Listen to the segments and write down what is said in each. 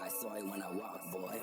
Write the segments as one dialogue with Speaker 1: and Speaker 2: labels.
Speaker 1: I saw it when I walked, boy.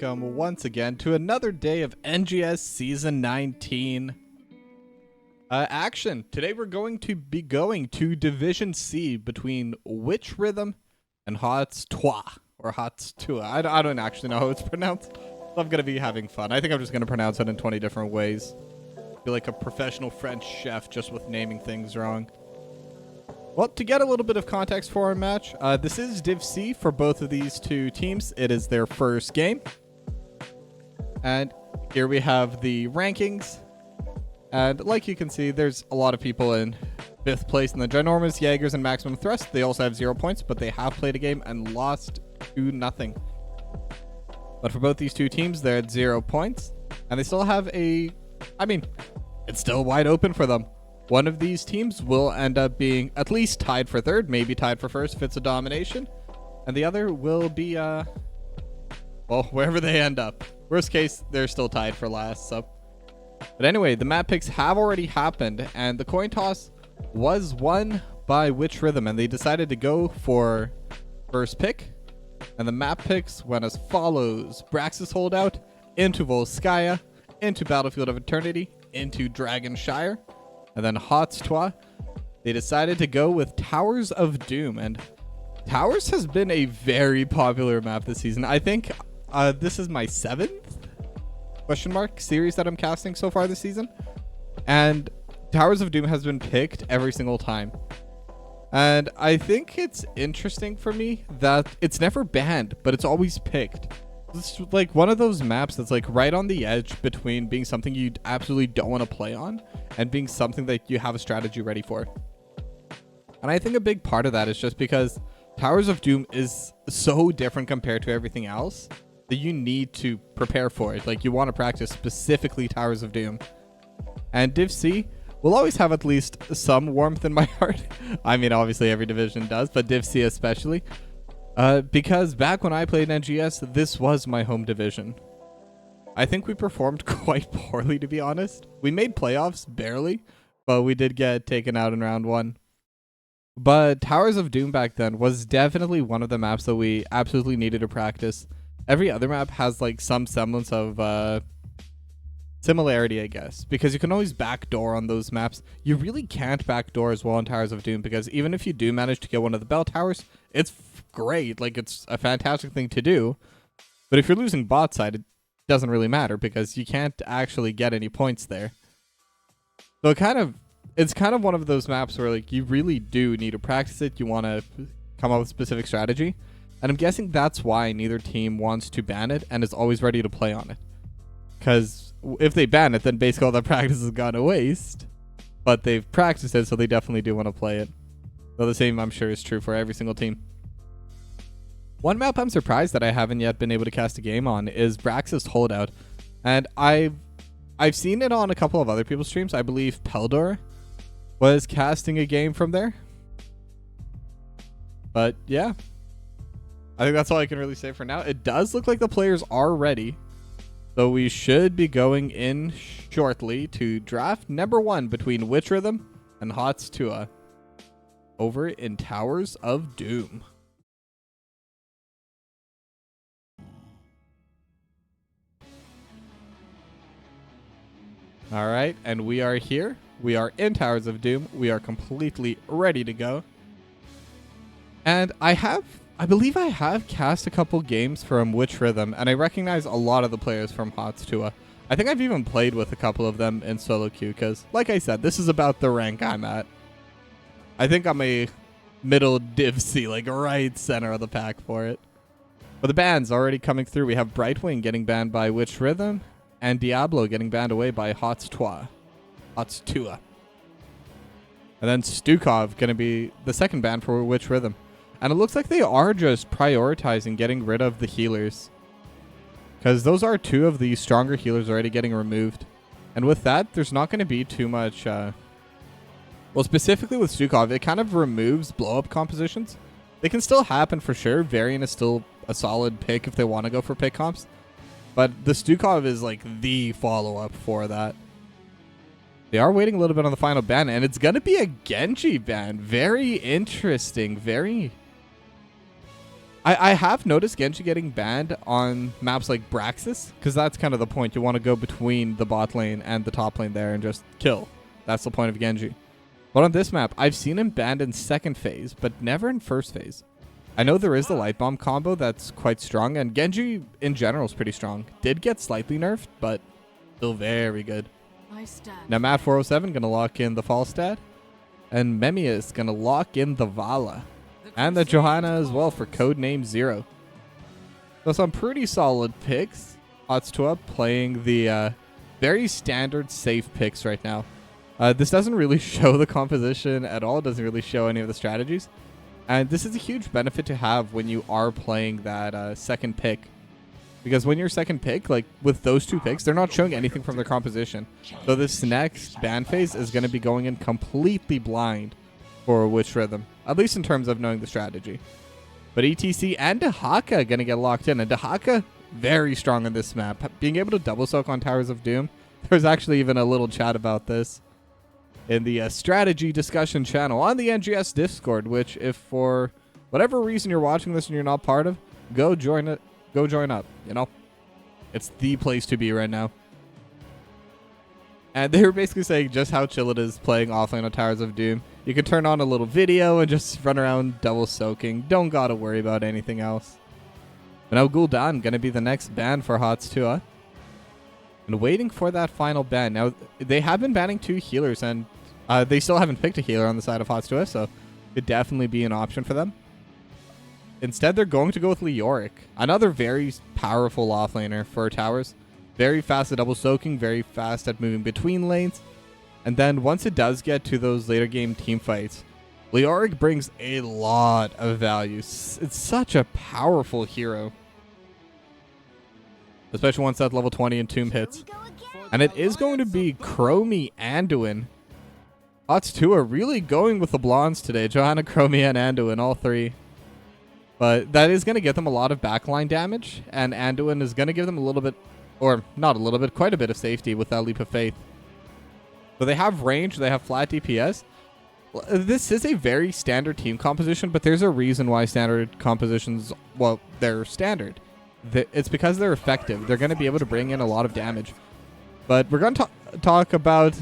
Speaker 2: welcome once again to another day of NGS Season 19 action. Today we're going to be going to Division C between Witch Rhythm and HoTS Tuah, or HoTS Tuah. I don't actually know how it's pronounced, so I'm going to be having fun. I think I'm just going to pronounce it in 20 different ways. I feel like a professional French chef just with naming things wrong. Well, to get a little bit of context for our match, this is Div C for both of these two teams. It is their first game. And here we have the rankings. And like you can see, there's a lot of people in 5th place in the Ginormous, Jaegers, and Maximum Thrust. They also have 0 points, but they have played a game and lost 2-0. But for both these two teams, they're at 0 points. And they still have it's still wide open for them. One of these teams will end up being at least tied for 3rd, maybe tied for 1st if it's a domination. And the other will be, well, wherever they end up. Worst case, they're still tied for last, so. But anyway, the map picks have already happened, and the coin toss was won by Witch Rhythm, and they decided to go for first pick. And the map picks went as follows: Braxis Holdout, into Volskaya, into Battlefield of Eternity, into Dragonshire. And then HoTS Tuah, they decided to go with Towers of Doom. And Towers has been a very popular map this season. I think this is my 7th series that I'm casting so far this season. And Towers of Doom has been picked every single time. And I think it's interesting for me that it's never banned, but it's always picked. It's like one of those maps that's like right on the edge between being something you absolutely don't want to play on and being something that you have a strategy ready for. And I think a big part of that is just because Towers of Doom is so different compared to everything else that you need to prepare for it. Like, you want to practice specifically Towers of Doom. And Div C will always have at least some warmth in my heart. I mean, obviously every division does, but Div C especially. Because back when I played NGS, this was my home division. I think we performed quite poorly, to be honest. We made playoffs, barely, but we did get taken out in round 1. But Towers of Doom back then was definitely one of the maps that we absolutely needed to practice. Every other map has like some semblance of similarity, I guess, because you can always backdoor on those maps. You really can't backdoor as well in Towers of Doom, because even if you do manage to get one of the bell towers, it's great. Like, it's a fantastic thing to do. But if you're losing bot side, it doesn't really matter because you can't actually get any points there. So it's kind of one of those maps where like you really do need to practice it. You want to come up with specific strategy. And I'm guessing that's why neither team wants to ban it and is always ready to play on it. Because if they ban it, then basically all that practice has gone to waste. But they've practiced it, so they definitely do want to play it. So the same, I'm sure, is true for every single team. One map I'm surprised that I haven't yet been able to cast a game on is Braxis Holdout. And I've seen it on a couple of other people's streams. I believe Peldor was casting a game from there. But yeah, I think that's all I can really say for now. It does look like the players are ready. So we should be going in shortly to draft number 1 between Witch Rhythm and HoTS Tuah over in Towers of Doom. All right, and we are here. We are in Towers of Doom. We are completely ready to go. And I believe I have cast a couple games from Witch Rhythm, and I recognize a lot of the players from HoTS Tuah. I think I've even played with a couple of them in solo queue, because, like I said, this is about the rank I'm at. I think I'm a middle Div C, like right center of the pack for it. But the bans already coming through. We have Brightwing getting banned by Witch Rhythm, and Diablo getting banned away by HoTS Tuah. And then Stukov going to be the second ban for Witch Rhythm. And it looks like they are just prioritizing getting rid of the healers, because those are 2 of the stronger healers already getting removed. And with that, there's not going to be too much... well, specifically with Stukov, it kind of removes blow-up compositions. They can still happen for sure. Varian is still a solid pick if they want to go for pick comps. But the Stukov is like the follow-up for that. They are waiting a little bit on the final ban, and it's going to be a Genji ban. Very interesting. Very... I have noticed Genji getting banned on maps like Braxis, because that's kind of the point. You want to go between the bot lane and the top lane there and just kill. That's the point of Genji. But on this map, I've seen him banned in second phase, but never in first phase. I know there is the light bomb combo that's quite strong, and Genji in general is pretty strong. Did get slightly nerfed, but still very good. Now Matt 407 going to lock in the Falstad, and Memia is going to lock in the Vala. And the Johanna as well for codename 0. So some pretty solid picks. Tuah playing the very standard safe picks right now. This doesn't really show the composition at all. It doesn't really show any of the strategies. And this is a huge benefit to have when you are playing that second pick. Because when you're second pick, like with those two picks, they're not showing anything from their composition. So this next ban phase is going to be going in completely blind for Witch Rhythm. At least in terms of knowing the strategy. But ETC and Dehaka going to get locked in. And Dehaka, very strong on this map. Being able to double soak on Towers of Doom. There's actually even a little chat about this in the strategy discussion channel on the NGS Discord. Which, if for whatever reason you're watching this and you're not part of, go join it. Go join up. You know, it's the place to be right now. And they were basically saying just how chill it is playing offlane on Towers of Doom. You can turn on a little video and just run around double soaking. Don't gotta worry about anything else. But now Gul'dan gonna be the next ban for Tuah. And waiting for that final ban. Now, they have been banning 2 healers, and they still haven't picked a healer on the side of Tuah, so it could definitely be an option for them. Instead, they're going to go with Leoric, another very powerful offlaner for towers. Very fast at double soaking, very fast at moving between lanes. And then once it does get to those later game team fights, Leoric brings a lot of value. It's such a powerful hero. Especially once that level 20 and Tomb hits. And it is going to be Chromie Anduin. Tuah really going with the blondes today. Johanna, Chromie, and Anduin, all 3. But that is going to get them a lot of backline damage. And Anduin is going to give them a little bit, or not a little bit, quite a bit of safety with that Leap of Faith. So they have range, they have flat DPS. This is a very standard team composition, but there's a reason why standard compositions, well, they're standard. It's because they're effective. They're going to be able to bring in a lot of damage. But we're going to talk about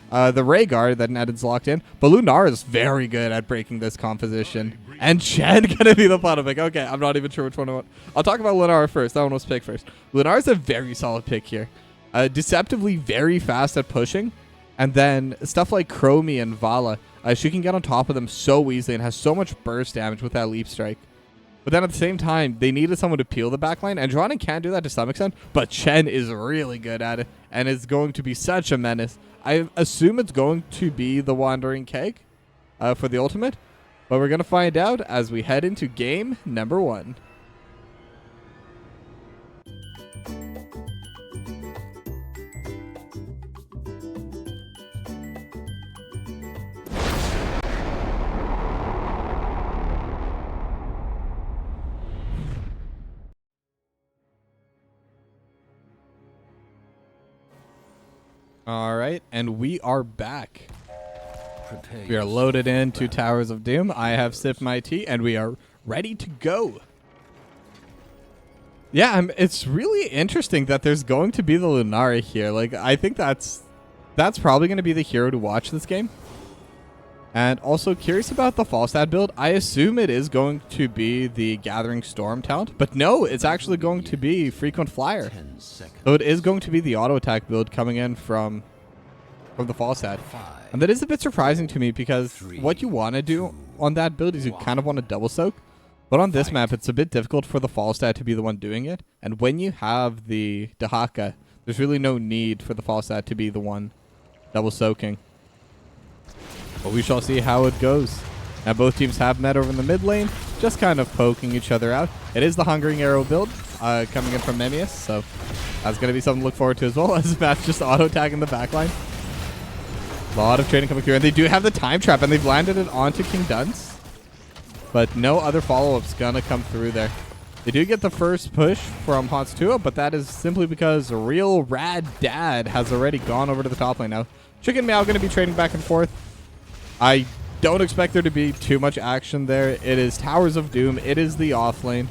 Speaker 2: the Rhaegar that Ned's locked in. But Lunar is very good at breaking this composition. And Chen going to be the bottom pick. Okay, I'm not even sure which one I want. I'll talk about Lunar first. That one was picked first. Lunar is a very solid pick here. Deceptively very fast at pushing. And then stuff like Chromie and Vala, she can get on top of them so easily and has so much burst damage with that leap strike. But then at the same time, they needed someone to peel the backline, and Johanna can do that to some extent, but Chen is really good at it and is going to be such a menace. I assume it's going to be the Wandering Keg for the ultimate, but we're going to find out as we head into game number 1. All right, and we are back. We are loaded into Towers of Doom. I have sipped my tea, and we are ready to go. Yeah, it's really interesting that there's going to be the Lunara here. Like, I think that's probably going to be the hero to watch this game. And also curious about the Falstad build. I assume it is going to be the Gathering Storm talent, but no, it's actually going to be Frequent Flyer. So it is going to be the auto attack build coming in from the Falstad. And that is a bit surprising to me because what you want to do on that build is you kind of want to double soak. But on this map, it's a bit difficult for the Falstad to be the one doing it. And when you have the Dehaka, there's really no need for the Falstad to be the one double soaking. But we shall see how it goes. Now both teams have met over in the mid lane, just kind of poking each other out. It is the Hungering Arrow build coming in from Memmius, so that's going to be something to look forward to as well, as Matt's just auto-tagging the backline. A lot of trading coming through, and they do have the Time Trap, and they've landed it onto King Dunce. But no other follow-ups going to come through there. They do get the first push from Tuah, but that is simply because Real Rad Dad has already gone over to the top lane now. Chicken Meow going to be trading back and forth. I don't expect there to be too much action there. It is Towers of Doom. It is the off lane.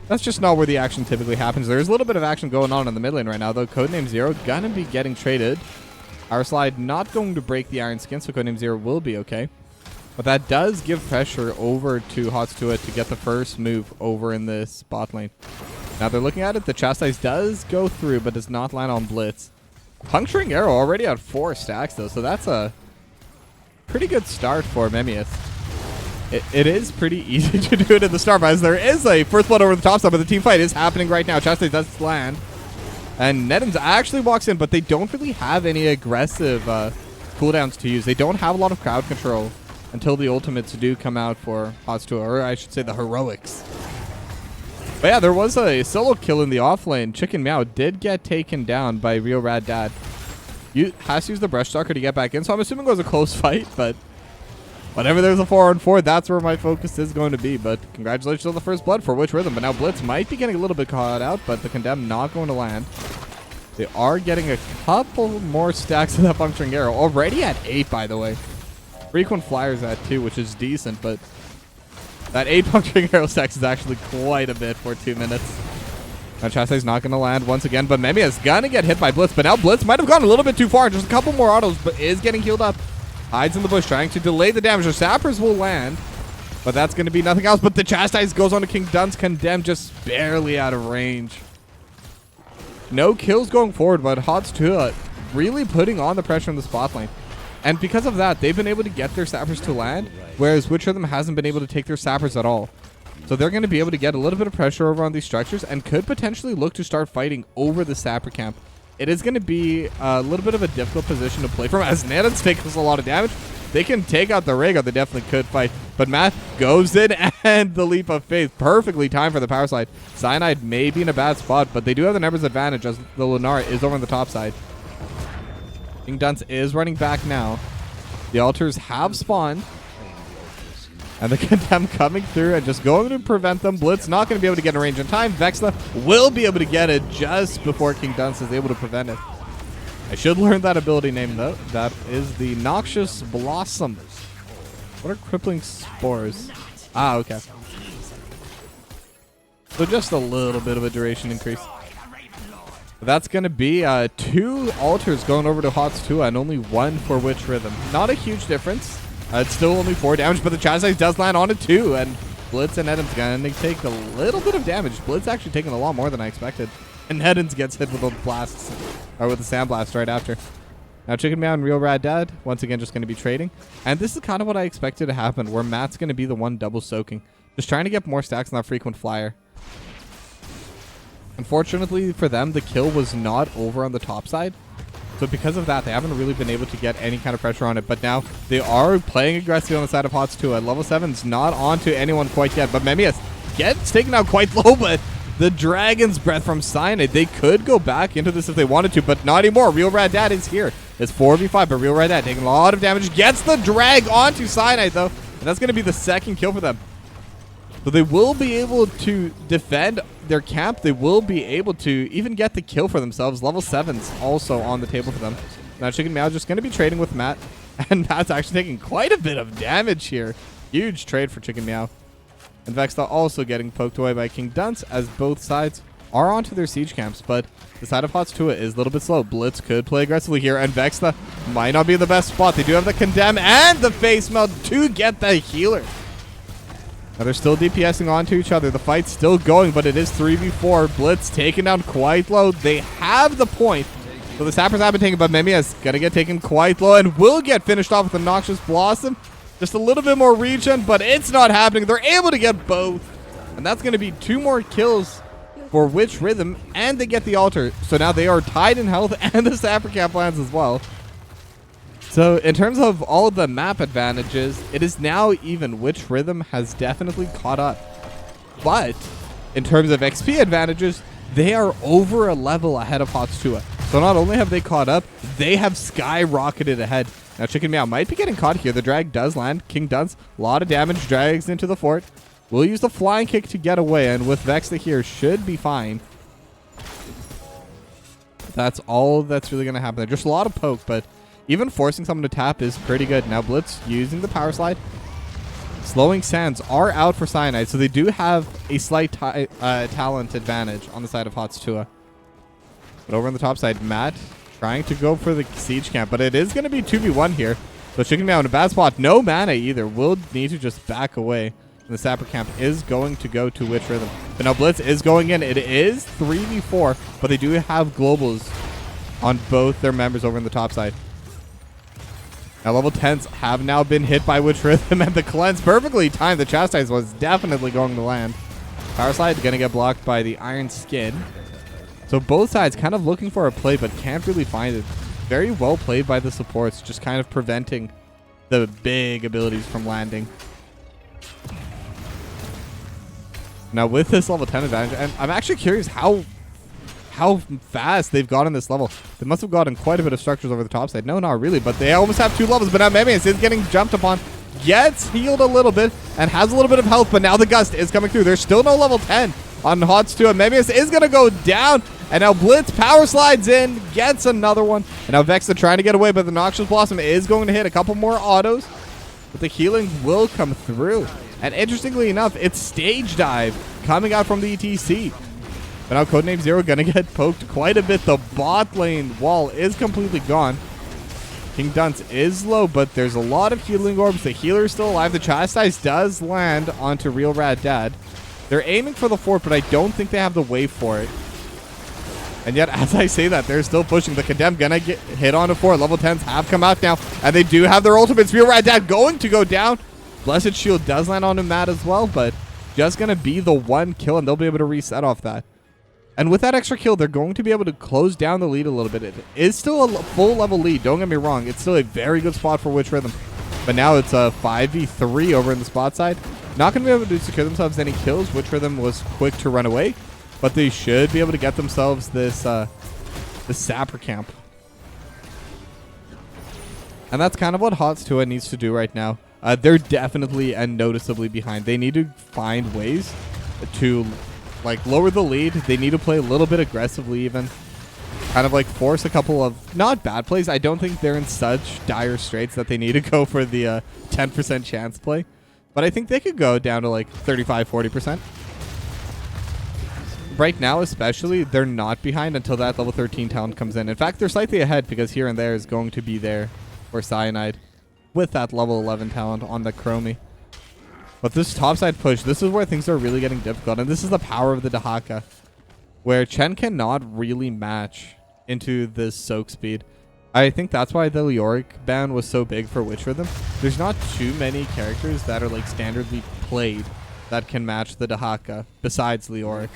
Speaker 2: That's just not where the action typically happens. There's a little bit of action going on in the mid lane right now, though. Codename Zero gonna be getting traded. Our slide not going to break the Iron Skin, so Codename Zero will be okay. But that does give pressure over to HoTS to get the first move over in this bot lane. Now they're looking at it. The Chastise does go through, but does not land on Blitz. Puncturing Arrow already at 4 stacks, though, so that's a pretty good start for Memius. It is pretty easy to do it in the start, but as there is a first blood over the top side, but the team fight is happening right now. Chastise does land. And Nedens actually walks in, but they don't really have any aggressive cooldowns to use. They don't have a lot of crowd control until the ultimates do come out for HoTS, or I should say the heroics. But yeah, there was a solo kill in the off lane. Chicken Meow did get taken down by Real Rad Dad. You has to use the Brush Stalker to get back in, so I'm assuming it was a close fight, but whenever there's a 4-on-4, that's where my focus is going to be. But congratulations on the first blood for Witch Rhythm. But now Blitz might be getting a little bit caught out, but the Condemn not going to land. They are getting a couple more stacks of that Puncturing Arrow. Already at 8, by the way. Frequent Flyers at 2, which is decent, but that 8 Puncturing Arrow stacks is actually quite a bit for 2 minutes. Now Chastise's not going to land once again, but Memi is going to get hit by Blitz. But now Blitz might have gone a little bit too far. Just a couple more autos, but is getting healed up. Hides in the bush, trying to delay the damage. The Sappers will land, but that's going to be nothing else. But the Chastise goes on to King Dun's Condemn, just barely out of range. No kills going forward, but HoTS really putting on the pressure in the spot lane. And because of that, they've been able to get their Sappers to land, whereas Witch Rhythm hasn't been able to take their Sappers at all. So they're going to be able to get a little bit of pressure over on these structures and could potentially look to start fighting over the Sapper camp. It is going to be a little bit of a difficult position to play from, as Nanons takes a lot of damage. They can take out the Rhaegar. They definitely could fight. But Matt goes in, and the Leap of Faith. Perfectly timed for the power slide. Cyanide may be in a bad spot, but they do have the numbers advantage as the Lunara is over on the top side. King Dunce is running back now. The altars have spawned. And the Condemn coming through and just going to prevent them. Blitz not going to be able to get in range in time. Vexla will be able to get it just before King Dunce is able to prevent it. I should learn that ability name, though. That is the Noxious Blossom. What are Crippling Spores? Ah, okay. So just a little bit of a duration increase. That's going to be 2 altars going over to HoTS and only 1 for Witch Rhythm. Not a huge difference. It's still only 4 damage, but the Chastise does land on it too, and Blitz and Edens going to take a little bit of damage. Blitz actually taking a lot more than I expected. And Edens gets hit with the blasts, or with the Sandblast right after. Now Chicken Meow and Real Rad Dad, once again, just going to be trading. And this is kind of what I expected to happen, where Matt's going to be the one double soaking. Just trying to get more stacks on that Frequent Flyer. Unfortunately for them, the kill was not over on the top side. So because of that, they haven't really been able to get any kind of pressure on it. But now they are playing aggressively on the side of HoTS too. At level 7's not onto anyone quite yet. But Memius gets taken out quite low, but the Dragon's Breath from Cyanide, they could go back into this if they wanted to, but not anymore. Real Rad Dad is here. It's 4v5, but Real Rad Dad taking a lot of damage. Gets the drag onto Cyanide, though. And that's going to be the second kill for them. So they will be able to defend their camp. They will be able to even get the kill for themselves. Level 7's also on the table for them. Now Chicken Meow just going to be trading with Matt. And Matt's actually taking quite a bit of damage here. Huge trade for Chicken Meow. And Vexta also getting poked away by King Dunce, as both sides are onto their siege camps. But the side of HoTS is a little bit slow. Blitz could play aggressively here, and Vexta might not be in the best spot. They do have the Condemn and the Face Melt to get the healer. Now they're still DPSing onto each other. The fight's still going, but it is 3v4. Blitz taken down quite low. They have the point. So the Sappers have been taken, but Memia's going to get taken quite low and will get finished off with the Noxious Blossom. Just a little bit more regen, but it's not happening. They're able to get both. And that's going to be 2 more kills for Witch Rhythm, and they get the altar. So now they are tied in health, and the Sapper Camp lands as well. So in terms of all of the map advantages, it is now even. Witch Rhythm has definitely caught up. But in terms of XP advantages, they are over a level ahead of HoTS. So not only have they caught up, they have skyrocketed ahead. Now Chicken Meow might be getting caught here. The drag does land. King Dunce, a lot of damage, drags into the fort. Will use the flying kick to get away, and with Vexta here, should be fine. That's all that's really going to happen there. Just a lot of poke, but even forcing someone to tap is pretty good. Now Blitz using the power slide. Slowing Sands are out for Cyanide, so they do have a slight talent advantage on the side of HoTS Tuah. But over on the top side, Matt trying to go for the siege camp, but it is going to be 2v1 here. So Chicken Meow in a bad spot. No mana either. Will need to just back away. And the Sapper camp is going to go to Witch Rhythm. But now Blitz is going in. It is 3v4, but they do have globals on both their members over on the top side. Now level 10s have now been hit by Witch Rhythm, and the cleanse perfectly timed. The Chastise was definitely going to land. Power Slide going to get blocked by the Iron Skin. So both sides kind of looking for a play, but can't really find it. Very well played by the supports, just kind of preventing the big abilities from landing. Now with this level 10 advantage, and I'm actually curious how fast they've gotten this level. They must have gotten quite a bit of structures over the top side. No, not really, but they almost have 2 levels. But now Memeus is getting jumped upon, gets healed a little bit, and has a little bit of health, but now the Gust is coming through. There's still no level 10 on HoTS Tuah. Memeus is going to go down, and now Blitz power slides in, gets another one. And now Vexa trying to get away, but the Noxious Blossom is going to hit a couple more autos, but the healing will come through. And interestingly enough, it's Stage Dive coming out from the ETC. But now Codename Zero going to get poked quite a bit. The bot lane wall is completely gone. King Dunce is low, but there's a lot of healing orbs. The healer is still alive. The Chastise does land onto Real Rad Dad. They're aiming for the fort, but I don't think they have the wave for it. And yet, as I say that, they're still pushing. The Condemned going to get hit on a fort. Level 10s have come out now, and they do have their ultimates. Real Rad Dad going to go down. Blessed Shield does land onto Matt as well, but just going to be the 1 kill, and they'll be able to reset off that. And with that extra kill, they're going to be able to close down the lead a little bit. It is still a full level lead. Don't get me wrong. It's still a very good spot for Witch Rhythm. But now it's a 5v3 over in the spot side. Not going to be able to secure themselves any kills. Witch Rhythm was quick to run away. But they should be able to get themselves this Sapper camp. And that's kind of what HoTS Tuah needs to do right now. They're definitely and noticeably behind. They need to find ways to lower the lead. They need to play a little bit aggressively even. Kind of force a couple of not bad plays. I don't think they're in such dire straits that they need to go for the 10% chance play. But I think they could go down to 35, 40%. Right now especially, they're not behind until that level 13 talent comes in. In fact, they're slightly ahead because Here and There is going to be there for Cyanide with that level 11 talent on the Chromie. But this topside push, this is where things are really getting difficult. And this is the power of the Dahaka, where Chen cannot really match into this soak speed. I think that's why the Leoric ban was so big for Witch Rhythm. There's not too many characters that are standardly played that can match the Dahaka besides Leoric.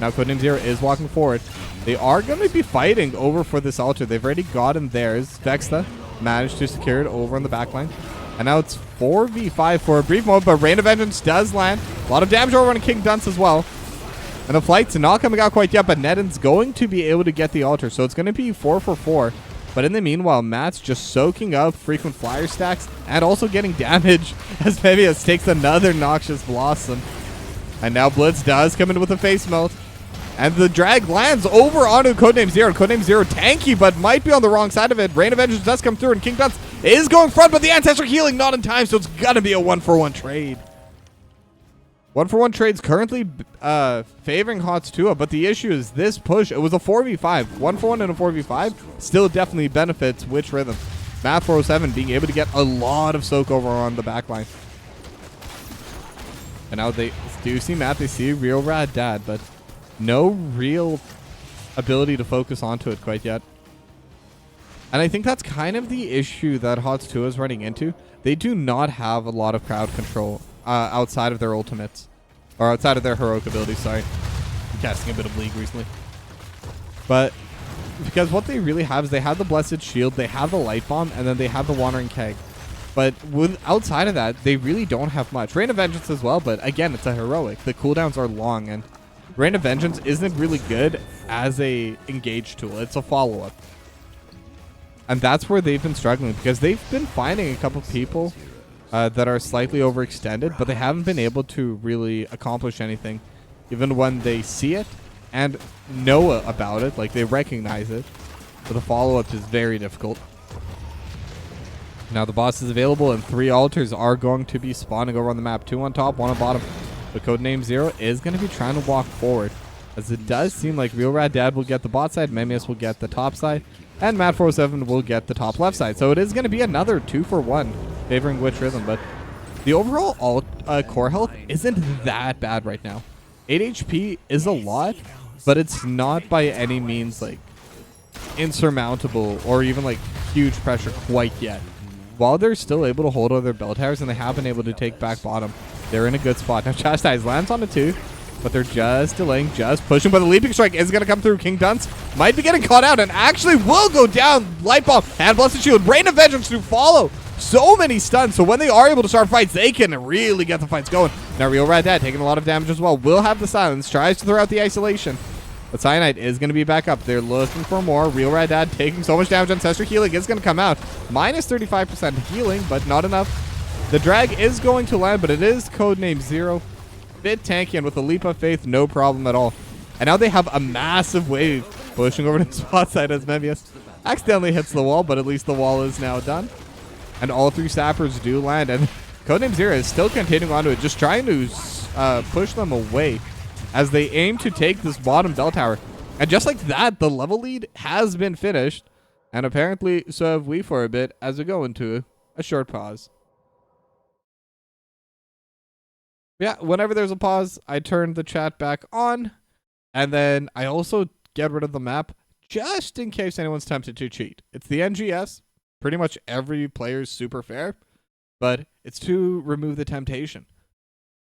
Speaker 2: Now Codename Zero is walking forward. They are going to be fighting over for this altar. They've already gotten theirs. Vexta managed to secure it over on the backline. And now it's 4v5 for a brief moment, but Rain of Vengeance does land. A lot of damage over on King Dunce as well. And the flight's not coming out quite yet, but Neden's going to be able to get the altar. So it's going to be 4 for 4. But in the meanwhile, Matt's just soaking up frequent flyer stacks and also getting damage as Memeus takes another Noxious Blossom. And now Blitz does come in with a face melt. And the drag lands over onto Codename Zero. Codename Zero tanky, but might be on the wrong side of it. Rain of Vengeance does come through, and King Dunce is going front, but the Ancestor healing not in time, so it's got to be a 1-for-1 trade. 1-for-1 trade's currently favoring HoTS Tuah, but the issue is this push, it was a 4v5. 1-for-1 and a 4v5 still definitely benefits Witch Rhythm. Math 407 being able to get a lot of soak over on the backline. And now they do see Matt, they see Real Rad Dad, but no real ability to focus onto it quite yet. And I think that's kind of the issue that HoTS Tuah is running into. They do not have a lot of crowd control outside of their ultimates. Or outside of their heroic abilities, sorry. I'm casting a bit of League recently. But because what they really have is they have the Blessed Shield, they have the Light Bomb, and then they have the Wandering Keg. But outside of that, they really don't have much. Rain of Vengeance as well, but again, it's a heroic. The cooldowns are long, and Rain of Vengeance isn't really good as a engage tool. It's a follow-up. And that's where they've been struggling, because they've been finding a couple people that are slightly overextended, but they haven't been able to really accomplish anything, even when they see it and know about it, they recognize it. But the follow-up is very difficult. Now the boss is available, and 3 altars are going to be spawning over on the map. 2 on top, 1 on bottom. The codename 0 is going to be trying to walk forward, as it does seem like Real Rad Dad will get the bot side, Memius will get the top side, and Matt407 will get the top left side. So it is going to be another 2-for-1 favoring Witch Rhythm, but the overall core health isn't that bad right now. 8 HP is a lot, but it's not by any means like insurmountable or even like huge pressure quite yet. While they're still able to hold all their bell towers and they have been able to take back bottom, they're in a good spot. Now Chastise lands on the 2, but they're just delaying, just pushing, but the leaping strike is going to come through. King Dunce might be getting caught out and actually will go down. Light Bomb and Blessed Shield, Rain of Vengeance to follow. So many stuns, so when they are able to start fights, they can really get the fights going. Now Real Rad Dad taking a lot of damage as well, will have the silence, tries to throw out the isolation, but Cyanide is going to be back up. They're looking for more. Real Rad Dad taking so much damage. Ancestral Healing is going to come out. Minus 35% healing, but not enough. The drag is going to land, but it is codename 0. Bit tanky, and with a leap of faith, no problem at all. And now they have a massive wave pushing over to the spot side as Memius accidentally hits the wall, but at least the wall is now done. And all 3 sappers do land, and codename 0 is still continuing onto it, just trying to push them away as they aim to take this bottom bell tower. And just like that, the level lead has been finished, and apparently so have we for a bit as we go into a short pause. Yeah, whenever there's a pause, I turn the chat back on, and then I also get rid of the map just in case anyone's tempted to cheat. It's the NGS. Pretty much every player's super fair, but it's to remove the temptation.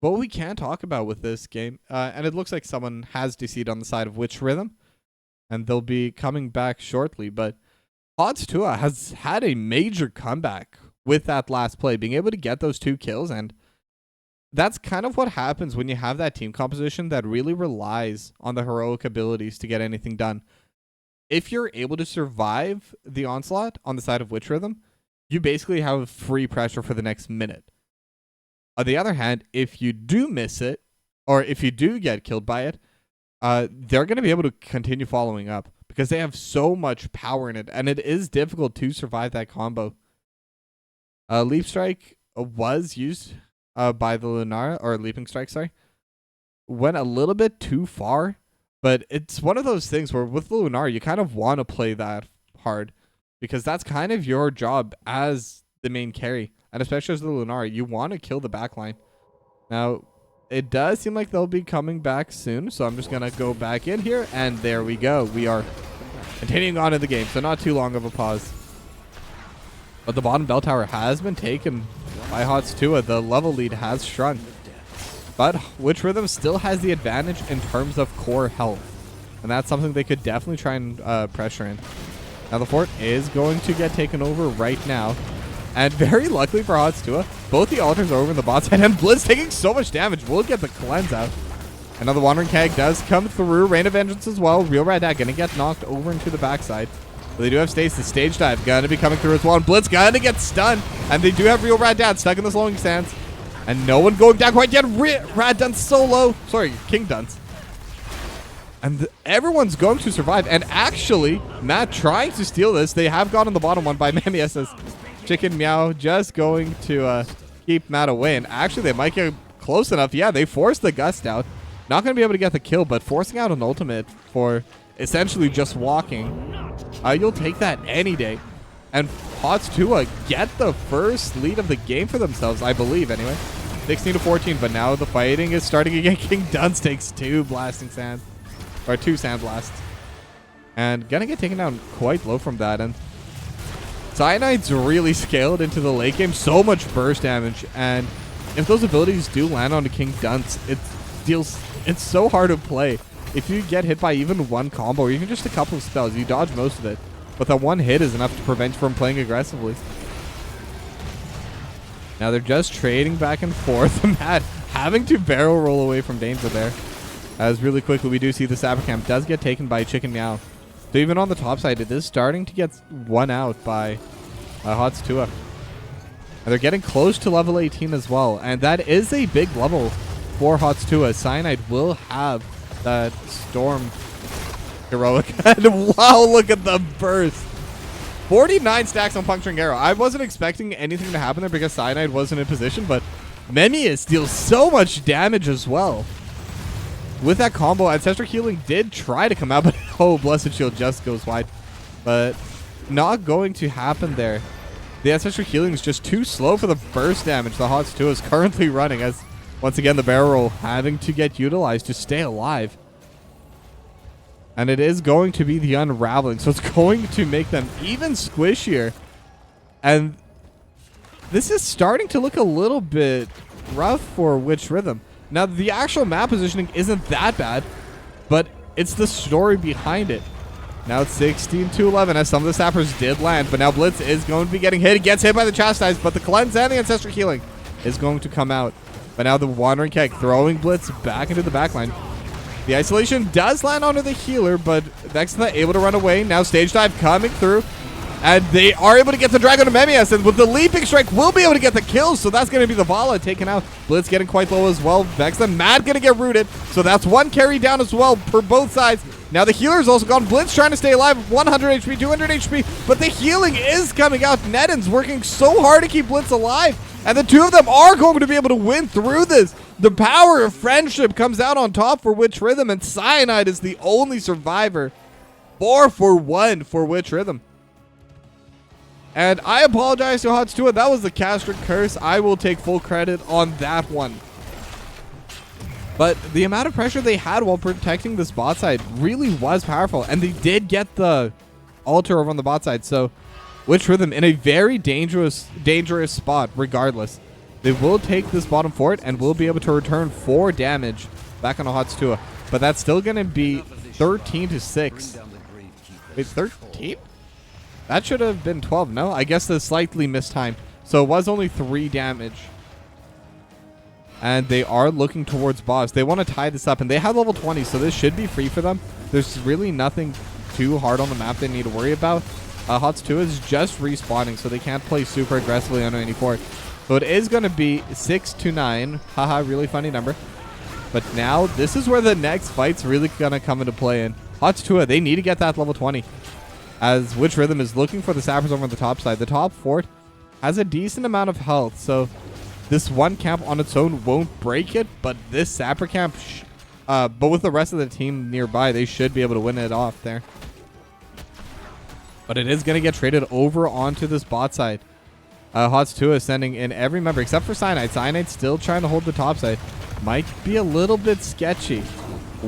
Speaker 2: What we can talk about with this game, and it looks like someone has DC'd on the side of Witch Rhythm, and they'll be coming back shortly, but HoTS Tuah has had a major comeback with that last play, being able to get those 2 kills, and that's kind of what happens when you have that team composition that really relies on the heroic abilities to get anything done. If you're able to survive the onslaught on the side of Witch Rhythm, you basically have free pressure for the next minute. On the other hand, if you do miss it, or if you do get killed by it, they're going to be able to continue following up because they have so much power in it, and it is difficult to survive that combo. Leap Strike was used by the Lunara, or Leaping Strike, sorry. Went a little bit too far. But it's one of those things where with the Lunar, you kind of want to play that hard because that's kind of your job as the main carry. And especially as the Lunar, you want to kill the backline. Now, it does seem like they'll be coming back soon. So I'm just going to go back in here. And there we go. We are continuing on in the game. So not too long of a pause. But the bottom bell tower has been taken by HoTS Tuah. The level lead has shrunk. But Witch Rhythm still has the advantage in terms of core health. And that's something they could definitely try and pressure in. Now the fort is going to get taken over right now. And very luckily for HoTS Tuah, both the altars are over in the bot side. And Blitz taking so much damage will get the cleanse out. Another Wandering Keg does come through. Rain of Vengeance as well. Real Rad Dad going to get knocked over into the backside. But they do have Stasis. Stage Dive going to be coming through as well. And Blitz going to get stunned. And they do have Real Rad Dad stuck in the slowing stance. And no one going down quite yet. Rad Dunce solo. Sorry, King Dunce. And everyone's going to survive. And actually, Matt trying to steal this. They have gotten the bottom one by Memius. Chicken Meow just going to keep Matt away. And actually, they might get close enough. Yeah, they forced the Gust out. Not going to be able to get the kill, but forcing out an ultimate for essentially just walking. You'll take that any day. And HoTS Tuah get the first lead of the game for themselves, I believe, anyway. 16-14, but now the fighting is starting again. King Dunce takes 2 blasting sand, or 2 sand blasts. And gonna get taken down quite low from that. And Cyanide's really scaled into the late game. So much burst damage. And if those abilities do land onto King Dunce, it's so hard to play. If you get hit by even one combo or even just a couple of spells, you dodge most of it. But that one hit is enough to prevent you from playing aggressively. Now they're just trading back and forth. Matt having to barrel roll away from danger there. As really quickly we do see the Sapper Camp does get taken by Chicken Meow. So even on the top side, it is starting to get won out by HoTS Tuah. And they're getting close to level 18 as well. And that is a big level for HoTS Tuah. Cyanide will have that Storm heroic. And wow, look at the burst. 49 stacks on Puncturing Arrow. I wasn't expecting anything to happen there because Cyanide wasn't in position, but Memius deals so much damage as well. With that combo, Ancestral Healing did try to come out, but oh, Blessed Shield just goes wide. But not going to happen there. The Ancestral Healing is just too slow for the burst damage the HoTS 2 is currently running, as once again the barrel roll having to get utilized to stay alive. And it is going to be the Unraveling, so it's going to make them even squishier. And this is starting to look a little bit rough for Witch Rhythm. Now, the actual map positioning isn't that bad, but it's the story behind it. Now it's 16-11 as some of the sappers did land, but now Blitz is going to be getting hit. He gets hit by the Chastise, but the Cleanse and the Ancestral Healing is going to come out. But now the Wandering Keg throwing Blitz back into the backline. The Isolation does land onto the healer, but Vexna able to run away. Now Stage Dive coming through. And they are able to get the Dragon to Memius, and with the Leaping Strike, will be able to get the kills, so that's going to be the Vala taken out. Blitz getting quite low as well. Vexna Mad going to get rooted, so that's one carry down as well for both sides. Now the healer's also gone. Blitz trying to stay alive, 100 HP, 200 HP, but the healing is coming out. Neden's working so hard to keep Blitz alive, and the two of them are going to be able to win through this. The power of friendship comes out on top for Witch Rhythm, and Cyanide is the only survivor. 4-for-1 for Witch Rhythm. And I apologize to HoTS 2. That was the Castric Curse. I will take full credit on that one. But the amount of pressure they had while protecting this bot side really was powerful. And they did get the altar over on the bot side. So Witch Rhythm in a very dangerous spot regardless. They will take this bottom fort and will be able to return 4 damage back on a HoTS 2. But that's still going to be 13-6. Wait, 13? That should have been 12. No, I guess the slightly mistimed. So it was only 3 damage. And they are looking towards boss. They want to tie this up, and they have level 20, so this should be free for them. There's really nothing too hard on the map they need to worry about. HoTS 2 is just respawning, so they can't play super aggressively on 94. So it is going to be 6-9. Haha, really funny number. But now, this is where the next fight's really going to come into play in. HoTS 2, they need to get that level 20. As Witch Rhythm is looking for the sappers over on the top side. The top fort has a decent amount of health, so this one camp on its own won't break it, but this sapper camp, but with the rest of the team nearby, they should be able to win it off there. But it is going to get traded over onto this bot side. HoTS 2 is sending in every member except for Cyanide. Cyanide's still trying to hold the top side. Might be a little bit sketchy.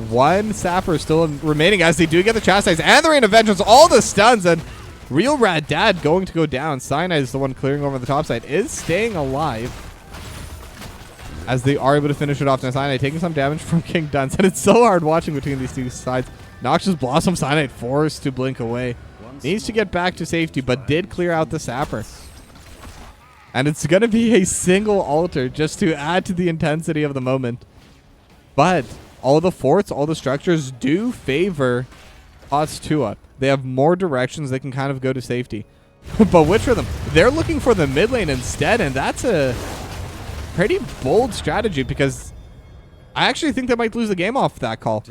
Speaker 2: One sapper still remaining as they do get the Chastise and the Rain of Vengeance, all the stuns, and Real Rad Dad going to go down. Cyanide is the one clearing over the top side, is staying alive as they are able to finish it off. Now Cyanide taking some damage from King Dunce, and it's so hard watching between these two sides. Noxious Blossom, Cyanide forced to blink away. Needs to get back to safety, but did clear out the sapper. And it's going to be a single altar just to add to the intensity of the moment. But all the forts, all the structures do favor HoTS 2. They have more directions they can kind of go to safety. But Witch Rhythm, they're looking for the mid lane instead, and that's a pretty bold strategy because I actually think they might lose the game off that call.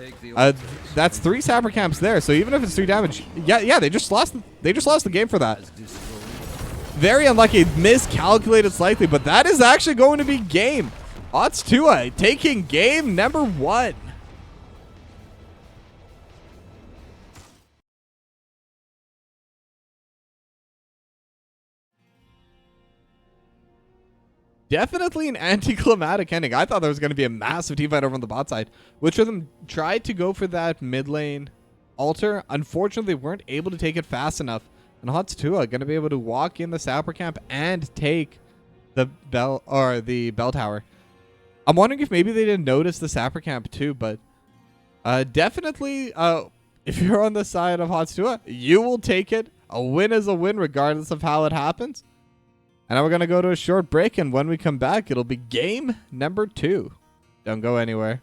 Speaker 2: That's 3 sapper camps there, so even if it's 3 damage, yeah, they just lost the game for that. Very unlucky, miscalculated slightly, but that is actually going to be game. HoTS 2 taking game number 1. Definitely an anticlimactic ending. I thought there was going to be a massive team fight over on the bot side. Which of them tried to go for that mid lane altar. Unfortunately, they weren't able to take it fast enough. And HoTS 2 going to be able to walk in the sapper camp and take the bell tower. I'm wondering if maybe they didn't notice the sapper camp too, but definitely if you're on the side of HoTS 2, you will take it. A win is a win regardless of how it happens. And now we're going to go to a short break, and when we come back, it'll be game number 2. Don't go anywhere.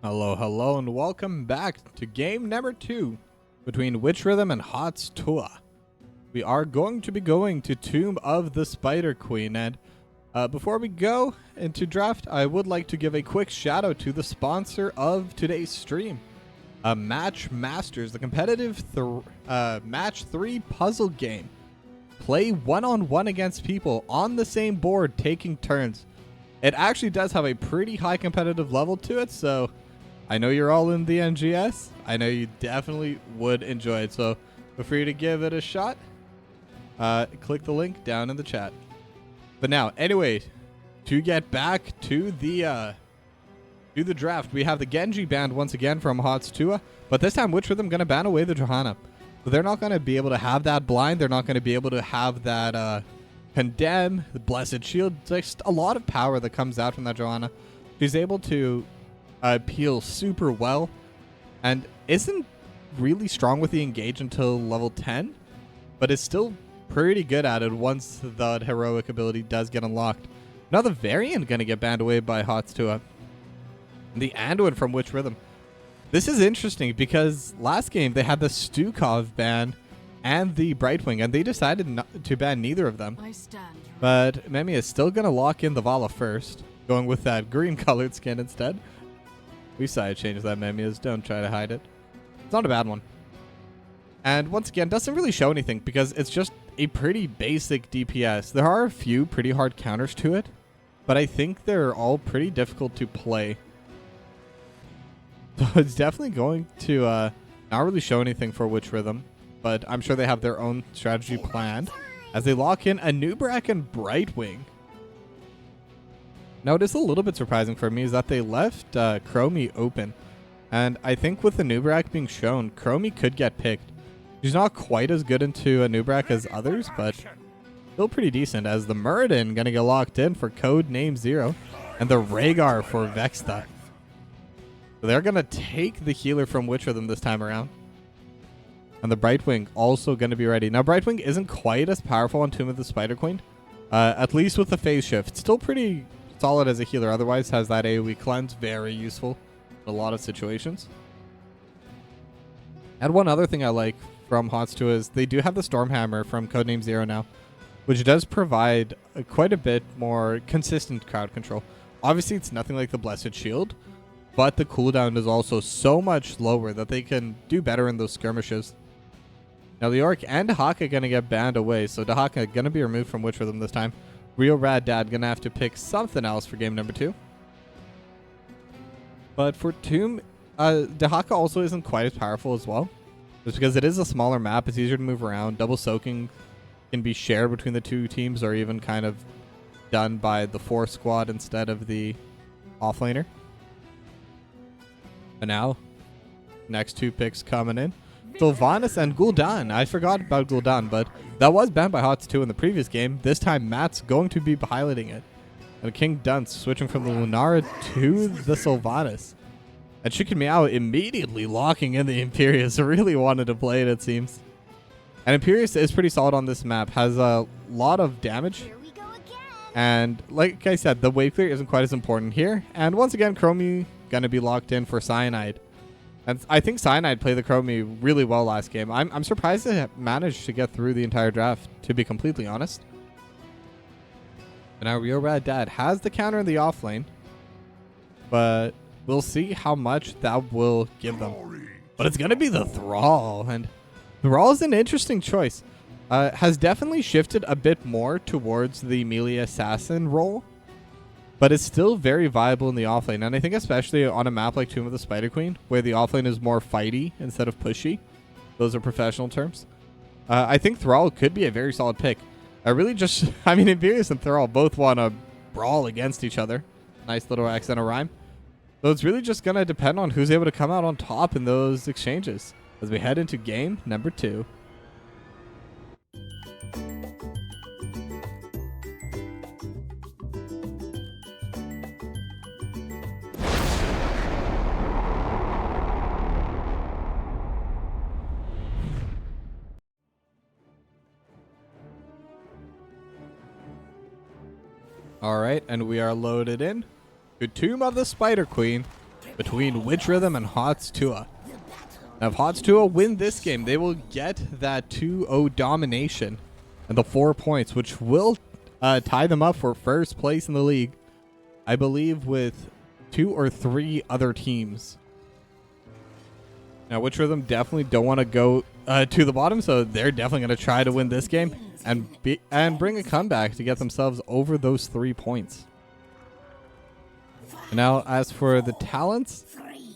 Speaker 2: Hello, hello, and welcome back to game number 2 between Witch Rhythm and HoTS Tuah. We are going to be going to Tomb of the Spider Queen, and before we go into draft, I would like to give a quick shout out to the sponsor of today's stream, Match Masters, the competitive match 3 puzzle game. Play one-on-one against people on the same board, taking turns. It actually does have a pretty high competitive level to it, so I know you're all in the NGS. I know you definitely would enjoy it, so feel free to give it a shot. Click the link down in the chat. But now, anyway, to get back to the draft, we have the Genji banned once again from HoTS Tuah, but this time Witch Rhythm going to ban away the Johanna. So they're not going to be able to have that blind. They're not going to be able to have that condemn, the blessed shield. Just a lot of power that comes out from that Johanna. She's able to peel super well and isn't really strong with the engage until level 10, but is still pretty good at it once the heroic ability does get unlocked. Now the variant going to get banned away by HoTS Tuah. The Anduin from Witch Rhythm. This is interesting because last game they had the Stukov ban and the Brightwing, and they decided not to ban neither of them. But Memi is still going to lock in the Vala first, going with that green colored skin instead. We side change that, Memias. Don't try to hide it. It's not a bad one. And once again, doesn't really show anything because it's just a pretty basic DPS. There are a few pretty hard counters to it, but I think they're all pretty difficult to play. So it's definitely going to not really show anything for Witch Rhythm, but I'm sure they have their own strategy planned as they lock in a Nubrak and Brightwing. Now, it is a little bit surprising for me is that they left Chromie open. And I think with the Nubrak being shown, Chromie could get picked. She's not quite as good into a Nubrak as others, but still pretty decent, as the Muradin going to get locked in for code name 0 and the Rhaegar for Vexta. So they're going to take the healer from Witch Rhythm this time around. And the Brightwing also going to be ready. Now, Brightwing isn't quite as powerful on Tomb of the Spider Queen, at least with the phase shift. Still pretty solid as a healer, otherwise has that AoE cleanse, very useful in a lot of situations. And one other thing I like from HoTS Tuah is they do have the Stormhammer from Codename Zero now, which does provide quite a bit more consistent crowd control. Obviously, it's nothing like the Blessed Shield, but the cooldown is also so much lower that they can do better in those skirmishes. Now, the Orc and Dahaka are going to get banned away, so Dahaka going to be removed from Witch Rhythm this time. Real Rad Dad going to have to pick something else for game number 2. But for Tomb, Dahaka also isn't quite as powerful as well. Just because it is a smaller map, it's easier to move around. Double soaking can be shared between the two teams or even kind of done by the 4 squad instead of the offlaner. And now, next 2 picks coming in. Sylvanas and Gul'dan. I forgot about Gul'dan, but that was banned by HoTS 2 in the previous game. This time, Matt's going to be piloting it. And King Dunce switching from the Lunara to the Sylvanas. And Chicken Meow immediately locking in the Imperius. Really wanted to play it, it seems. And Imperius is pretty solid on this map. Has a lot of damage. And like I said, the wave clear isn't quite as important here. And once again, Chromie going to be locked in for Cyanide. And I think Cyanide played the Chromie really well last game. I'm surprised they managed to get through the entire draft, to be completely honest. And now Real Rad Dad has the counter in the off lane, but we'll see how much that will give them. But it's going to be the Thrall, and Thrall is an interesting choice. Has definitely shifted a bit more towards the melee assassin role, but it's still very viable in the offlane. And I think especially on a map like Tomb of the Spider Queen, where the offlane is more fighty instead of pushy. Those are professional terms. I think Thrall could be a very solid pick. I mean, Imperius and Thrall both want to brawl against each other. Nice little accidental rhyme. So it's really just going to depend on who's able to come out on top in those exchanges as we head into game number 2. All right, and we are loaded in to Tomb of the Spider Queen. between Witch Rhythm and HoTS Tuah. Now, if HoTS Tuah win this game, they will get that 2-0 domination and the 4 points, which will tie them up for first place in the league, I believe, with 2 or 3 other teams. Now, Witch Rhythm definitely don't want to go to the bottom, so they're definitely going to try to win this game and bring a comeback to get themselves over those 3 points. And now, as for the talents,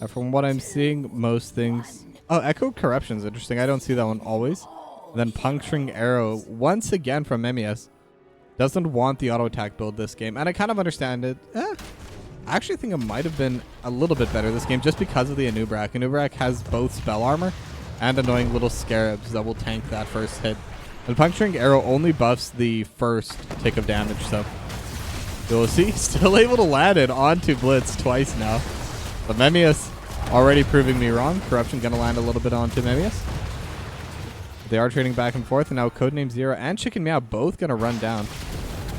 Speaker 2: from what I'm seeing, most things... Oh, Echo Corruption is interesting. I don't see that one always. And then Puncturing Arrow, once again from NGS, doesn't want the auto attack build this game. And I kind of understand it. I actually think it might have been a little bit better this game just because of the Anubrak. Anubrak has both spell armor and annoying little scarabs that will tank that first hit. And Puncturing Arrow only buffs the first tick of damage, so you'll see still able to land it onto Blitz twice now. But Memius already proving me wrong. Corruption gonna land a little bit onto Memius. They are trading back and forth, and now Codename Zero and Chicken Meow both gonna run down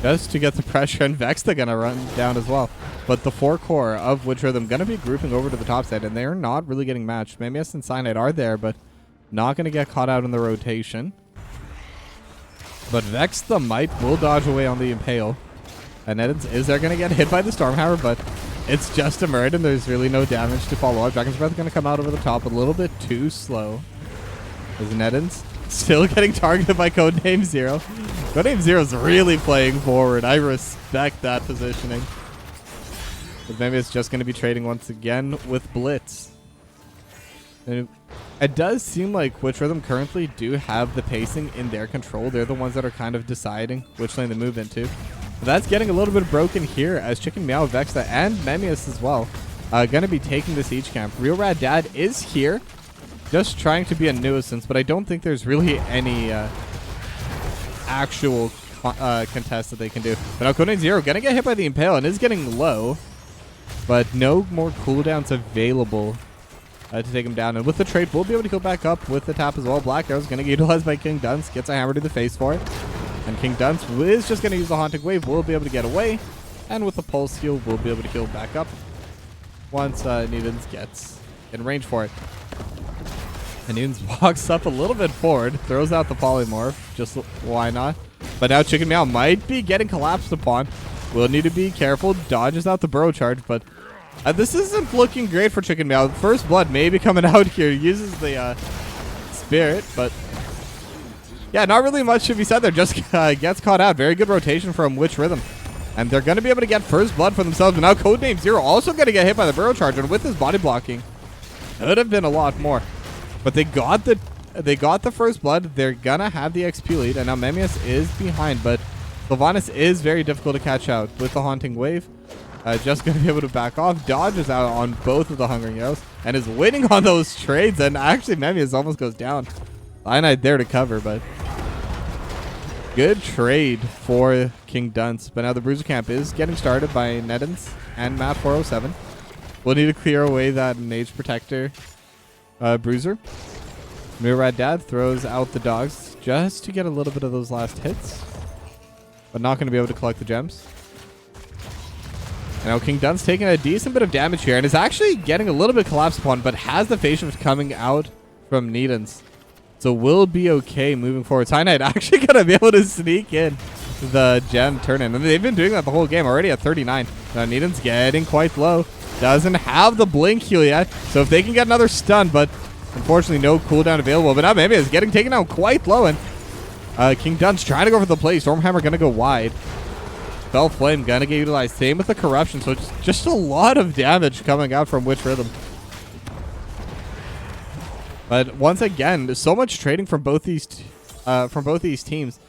Speaker 2: just to get the pressure, and Vexta gonna run down as well. But the 4 core of Witch Rhythm gonna be grouping over to the top side, and they're not really getting matched. Memius and Cyanide are there, but not gonna get caught out in the rotation. But Vexta might will dodge away on the Impale. And Neddens is there gonna get hit by the Stormhammer, but it's just a Murd, and there's really no damage to follow up. Dragon's Breath gonna come out over the top a little bit too slow. As Neddens still getting targeted by Codename Zero. Codename Zero's really playing forward. I respect that positioning. But maybe it's just going to be trading once again with Blitz. And it does seem like Witch Rhythm currently do have the pacing in their control. They're the ones that are kind of deciding which lane to move into. But that's getting a little bit broken here as Chicken Meow, Vexta, and Memius as well going to be taking the siege camp. Real Rad Dad is here, just trying to be a nuisance, but I don't think there's really any actual contest that they can do. But now Codename Zero gonna get hit by the Impale and is getting low, but no more cooldowns available to take him down. And with the trade, we'll be able to go back up with the tap as well. Black Arrow's gonna get utilized by King Dunce, gets a hammer to the face for it. And King Dunce is just gonna use the Haunting Wave. We'll be able to get away, and with the Pulse Heal, we'll be able to heal back up once Needens gets in range for it. And Needens walks up a little bit forward, throws out the Polymorph, just why not? But now Chicken Meow might be getting collapsed upon. We'll need to be careful, dodges out the Burrow Charge, but this isn't looking great for Chicken Meow. First Blood may be coming out here, uses the Spirit, but yeah, not really much to be said there, just gets caught out. Very good rotation from Witch Rhythm. And they're going to be able to get First Blood for themselves, but now Codename Zero also going to get hit by the Burrow Charge, and with his body blocking, it would have been a lot more. But they got the First Blood. They're gonna have the XP lead, and now Memius is behind, but Sylvanas is very difficult to catch out with the Haunting Wave. Just gonna be able to back off, dodges out on both of the Hungering Arrows, and is winning on those trades. And actually, Memius almost goes down. Cyanide there to cover, but good trade for King Dunce. But now the Bruiser Camp is getting started by Neddens and Matt 407. We'll need to clear away that Mage Protector Bruiser. Real Rad Dad throws out the dogs just to get a little bit of those last hits, but not going to be able to collect the gems. And now King Dunce taking a decent bit of damage here and is actually getting a little bit collapsed upon, but has the Phase Shift coming out from Needens. So we'll be okay moving forward. Cyanide actually going to be able to sneak in the gem turn in. And they've been doing that the whole game, already at 39. Now Needens getting quite low. Doesn't have the blink heal yet, so if they can get another stun, but unfortunately no cooldown available. But now Memius is getting taken out quite low, and King Dunce trying to go for the play. Stormhammer gonna go wide. Bell Flame gonna get utilized. Same with the Corruption, so it's just a lot of damage coming out from Witch Rhythm. But once again, there's so much trading from both these teams,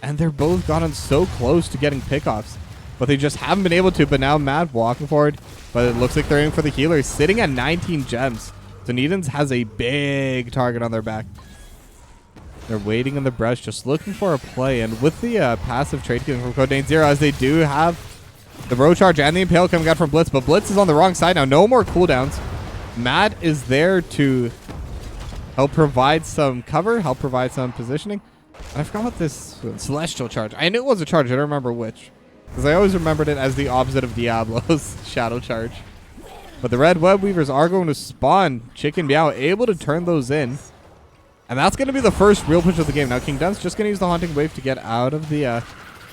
Speaker 2: and they're both gotten so close to getting pickoffs. But they just haven't been able to. But now Matt walking forward. But it looks like they're aiming for the healer. Sitting at 19 gems. So Needens has a big target on their back. They're waiting in the brush, just looking for a play. And with the passive trade killing from Codename Zero, as they do have the Burrow Charge and the Impale coming out from Blitz. But Blitz is on the wrong side now. No more cooldowns. Matt is there to help provide some cover, help provide some positioning. And I forgot what this was. Celestial Charge. I knew it was a charge. I don't remember which. Because I always remembered it as the opposite of Diablo's Shadow Charge. But the red web weavers are going to spawn. Chicken Meow able to turn those in. And that's going to be the first real push of the game. Now King Dunce just going to use the Haunting Wave to get out of the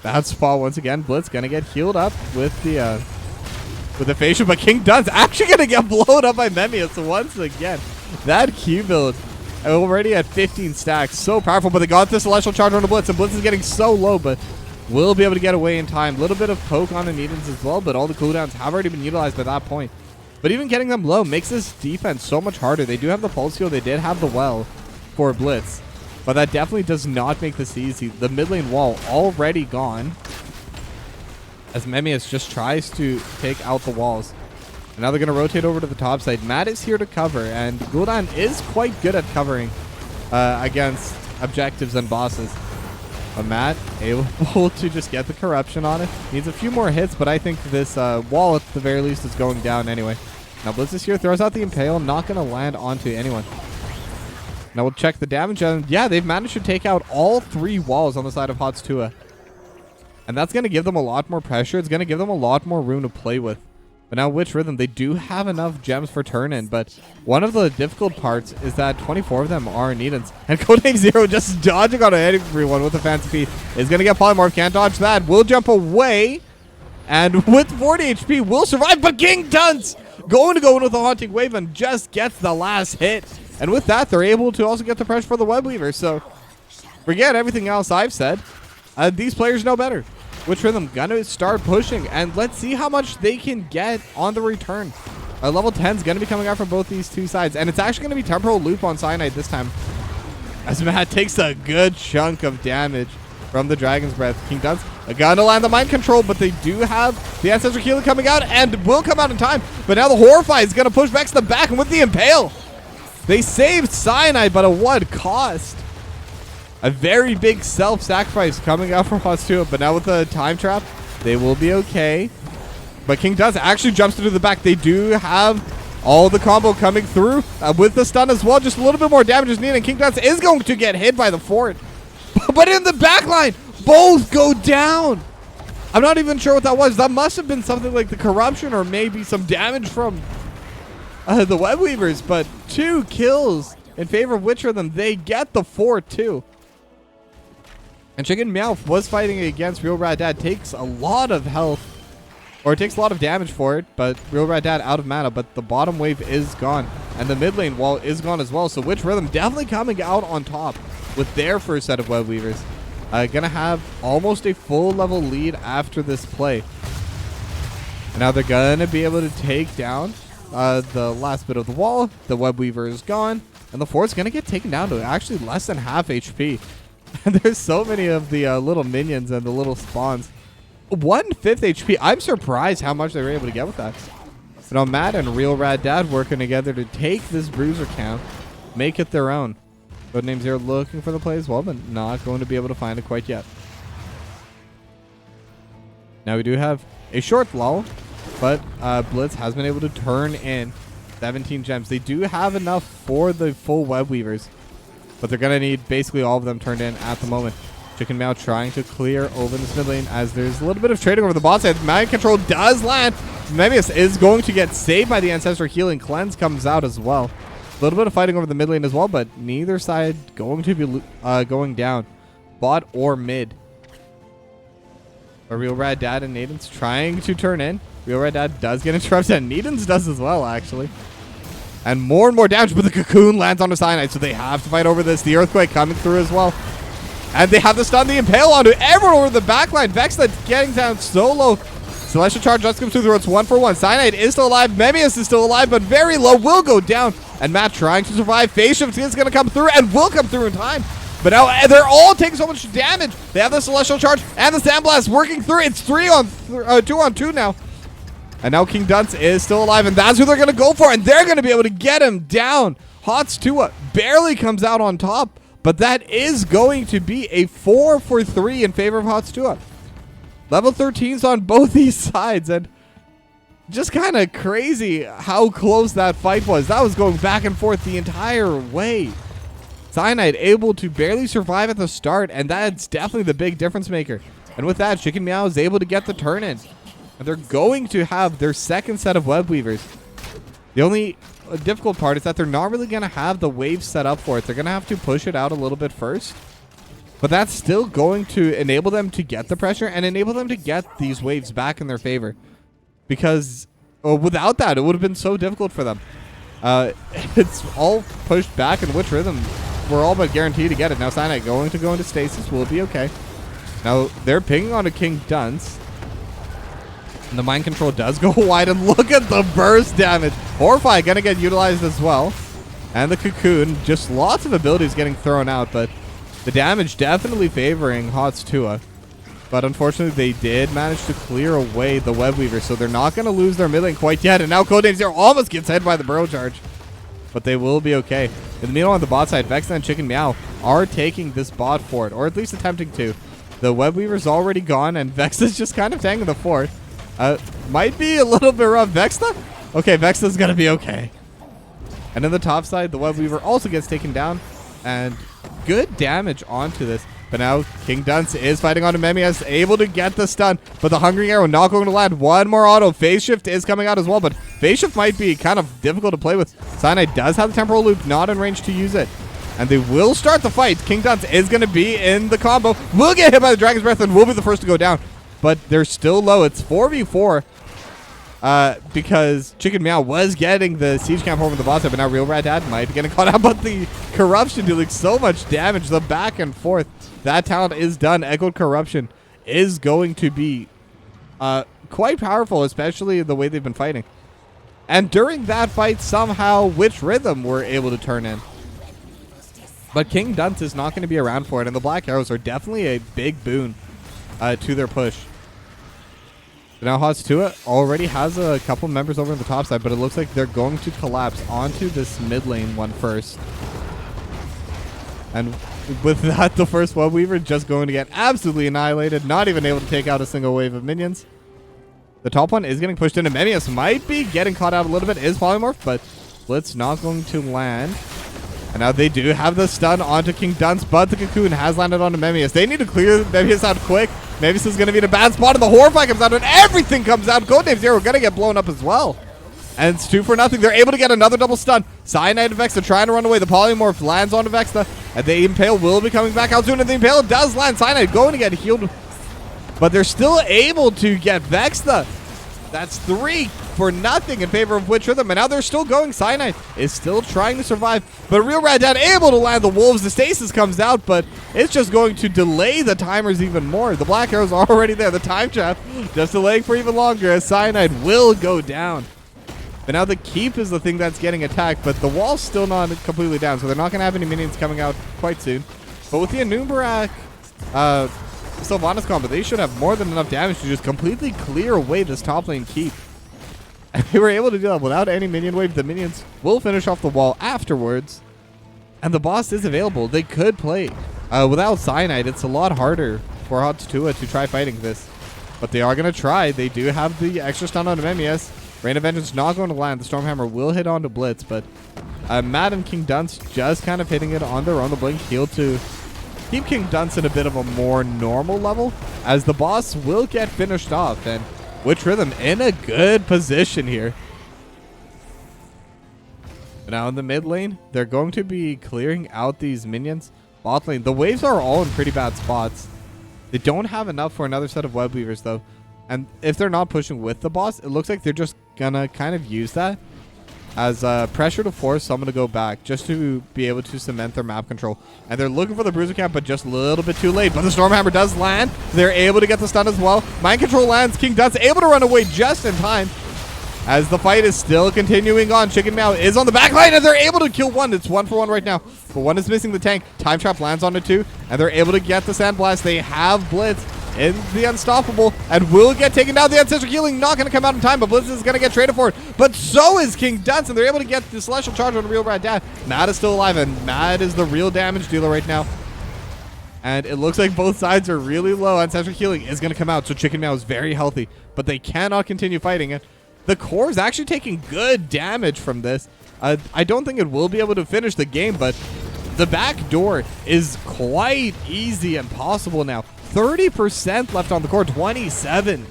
Speaker 2: bad spot once again. Blitz going to get healed up with the facial. But King Dunce actually going to get blown up by Memius once again. That Q build already at 15 stacks. So powerful. But they got the Celestial Charge on the Blitz. And Blitz is getting so low. But will be able to get away in time. A little bit of poke on the Needens as well. But all the cooldowns have already been utilized by that point. But even getting them low makes this defense so much harder. They do have the Pulse Heal. They did have the Well for Blitz, but that definitely does not make this easy. The mid lane wall already gone as Memius just tries to take out the walls. And now they're going to rotate over to the top side. Matt is here to cover, and Gul'dan is quite good at covering against objectives and bosses. But Matt able to just get the corruption on it. Needs a few more hits, but I think this wall at the very least is going down anyway. Now Blitz is here, throws out the Impale, not going to land onto anyone. Now we'll check the damage, and yeah, they've managed to take out all 3 walls on the side of HoTS Tuah. And that's going to give them a lot more pressure. It's going to give them a lot more room to play with. But now Witch Rhythm, they do have enough gems for turn-in, but one of the difficult parts is that 24 of them are Needens. And Codename Zero just dodging on everyone with a fancy feat is going to get Polymorph. Can't dodge that. Will jump away. And with 40 HP, will survive. But King Dunce going to go in with a Haunting Wave and just gets the last hit. And with that, they're able to also get the pressure for the Web Weaver. So forget everything else I've said. These players know better. Witch Rhythm gonna start pushing, and let's see how much they can get on the return. Level 10 is gonna be coming out from both these two sides, and it's actually gonna be Temporal Loop on Cyanide this time, as Matt takes a good chunk of damage from the Dragon's Breath. King Dunce gonna land the Mind Control, but they do have the Ancestral Healer coming out, and will come out in time. But now the Horrify is gonna push Vex to the back, and with the Impale, they saved Cyanide, but at what cost? A very big self-sacrifice coming out from HoTS Tuah, but now with the Time Trap, they will be okay. But King Dunce actually jumps into the back. They do have all the combo coming through with the stun as well. Just a little bit more damage is needed, and King Dunce is going to get hit by the fort. But in the back line, both go down. I'm not even sure what that was. That must have been something like the corruption or maybe some damage from the Web Weavers, but 2 kills in favor of Witch Rhythm. They get the fort too. And Chicken Meow was fighting against Real Rat Dad. Takes a lot of health, or it takes a lot of damage for it, but Real Rat Dad out of mana, but the bottom wave is gone. And the mid lane wall is gone as well. So Witch Rhythm definitely coming out on top with their first set of Web Weavers. Gonna have almost a full level lead after this play. And now they're gonna be able to take down the last bit of the wall. The Web Weaver is gone, and the fort's gonna get taken down to actually less than half HP. And there's so many of the little minions and the little spawns. 1/5 HP. I'm surprised how much they were able to get with that. You know, Matt and Real Rad Dad working together to take this bruiser camp, make it their own. Codename Zero looking for the play as well, but not going to be able to find it quite yet. Now we do have a short lull, but Blitz has been able to turn in 17 gems. They do have enough for the full Web Weavers, but they're going to need basically all of them turned in at the moment. Chicken Meow trying to clear over this mid lane as there's a little bit of trading over the bot side. Mind Control does land. Memius is going to get saved by the Ancestral Healing. Cleanse comes out as well. A little bit of fighting over the mid lane as well, but neither side going to be going down. Bot or mid. A Real Rad Dad and Nadens trying to turn in. Real Rad Dad does get interrupted, and Nadens does as well, actually. And more damage, but the Cocoon lands on the Cyanide, so they have to fight over this. The Earthquake coming through as well. And they have to stun the Impale onto everyone over the backline. Vex that's getting down so low. Celestial Charge just comes through. It's 1-for-1. Cyanide is still alive. Memius is still alive, but very low. Will go down. And Matt trying to survive. Phase Shift is going to come through and will come through in time. But now they're all taking so much damage. They have the Celestial Charge and the Sandblast working through. It's 2-on-2 now. And now King Dunce is still alive, and that's who they're going to go for. And they're going to be able to get him down. HoTS Tuah barely comes out on top. But that is going to be a 4-for-3 in favor of HoTS Tuah. Level 13's on both these sides, and just kind of crazy how close that fight was. That was going back and forth the entire way. Cyanide able to barely survive at the start, and that's definitely the big difference maker. And with that, Chicken Meow is able to get the turn in. And they're going to have their second set of Web Weavers. The only difficult part is that they're not really going to have the wave set up for it. They're going to have to push it out a little bit first. But that's still going to enable them to get the pressure and enable them to get these waves back in their favor. Because without that, it would have been so difficult for them. It's all pushed back in which rhythm. We're all but guaranteed to get it. Now Cyanide going to go into stasis. Will be okay. Now they're pinging on a King Dunce. And the mind control does go wide. And look at the burst damage. Horrify going to get utilized as well. And the Cocoon. Just lots of abilities getting thrown out. But the damage definitely favoring HoTS Tuah. But unfortunately, they did manage to clear away the Web Weaver. So they're not going to lose their mid lane quite yet. And now Codename Zero almost gets hit by the Burrow Charge. But they will be okay. In the meanwhile, on the bot side, Vexta and Chicken Meow are taking this bot fort. Or at least attempting to. The Web Weaver's already gone. And Vexta's just kind of tanking the fort. Might be a little bit rough. Vexta? Okay, Vexta's going to be okay. And in the top side, the Web Weaver also gets taken down. And good damage onto this. But now King Dunce is fighting on Memias, able to get the stun. But the Hungry Arrow not going to land. One more auto. Phase Shift is coming out as well. But Phase Shift might be kind of difficult to play with. Cyanide does have the Temporal Loop, not in range to use it. And they will start the fight. King Dunce is going to be in the combo. Will get hit by the Dragon's Breath and will be the first to go down. But they're still low. It's 4v4. Because Chicken Meow was getting the Siege Camp over the bot side, but now Real Rat Dad might be getting caught out. But the Corruption dealing so much damage, the back and forth. That talent is done. Echoed Corruption is going to be quite powerful, especially the way they've been fighting. And during that fight, somehow Witch Rhythm were able to turn in. But King Dunce is not going to be around for it, and the Black Arrows are definitely a big boon to their push. Now HoTS Tuah already has a couple members over on the top side, but it looks like they're going to collapse onto this mid lane one first. And with that, the first Web Weaver just going to get absolutely annihilated, not even able to take out a single wave of minions. The top one is getting pushed in, and Memias might be getting caught out a little bit, is Polymorph, but Blitz not going to land. And now they do have the stun onto King Dunce, but the Cocoon has landed onto Memias. They need to clear Memias out quick. Memias is going to be in a bad spot, and the Horrify comes out, and everything comes out. Codename Zero going to get blown up as well. And it's 2-0. They're able to get another double stun. Cyanide and Vexta trying to run away. The Polymorph lands onto Vexta, and the Impale will be coming back out soon, and the Impale does land. Cyanide going to get healed, but they're still able to get Vexta. That's 3-0 in favor of Witch Rhythm, and now they're still going. Cyanide is still trying to survive, but Real Rat Dad able to land the Wolves. The stasis comes out, but it's just going to delay the timers even more. The Black Arrow's already there. The time trap just delaying for even longer as Cyanide will go down. But now the keep is the thing that's getting attacked, but the wall's still not completely down, so they're not going to have any minions coming out quite soon. But with the Anubarak Sylvanas combo, they should have more than enough damage to just completely clear away this top lane keep. And they were able to do that without any minion wave. The minions will finish off the wall afterwards. And the boss is available. They could play. Without Cyanide, it's a lot harder for HoTS Tuah to try fighting this. But they are going to try. They do have the extra stun on Memias. Rain of Vengeance not going to land. The Stormhammer will hit onto Blitz. But Matt and King Dunce just kind of hitting it on their own. The Blink heal to keep King Dunce in a bit of a more normal level, as the boss will get finished off, and Witch Rhythm in a good position here. But now in the mid lane, they're going to be clearing out these minions. Bot lane, the waves are all in pretty bad spots. They don't have enough for another set of Web Weavers though, and if they're not pushing with the boss, it looks like they're just gonna kind of use that as pressure to force someone to go back, just to be able to cement their map control. And they're looking for the Bruiser Camp, but just a little bit too late. But the Stormhammer does land. They're able to get the stun as well. Mind Control lands. King Dunce able to run away just in time, as the fight is still continuing on. Chicken Meow is on the back line, and they're able to kill one. It's 1-for-1 right now, but one is missing the tank. Time Trap lands onto 2, and they're able to get the Sandblast. They have Blitz in the Unstoppable, and will get taken down. The Ancestral Healing not going to come out in time, but Blitz is going to get traded for it. But so is King Dunce, and they're able to get the Celestial Charge on Real Rat Dad. Matt is still alive, and Matt is the real damage dealer right now. And it looks like both sides are really low. Ancestral Healing is going to come out, so Chicken Meow is very healthy, but they cannot continue fighting it. The core is actually taking good damage from this. I don't think it will be able to finish the game, but the back door is quite easy and possible now. 30% left on the core, 27.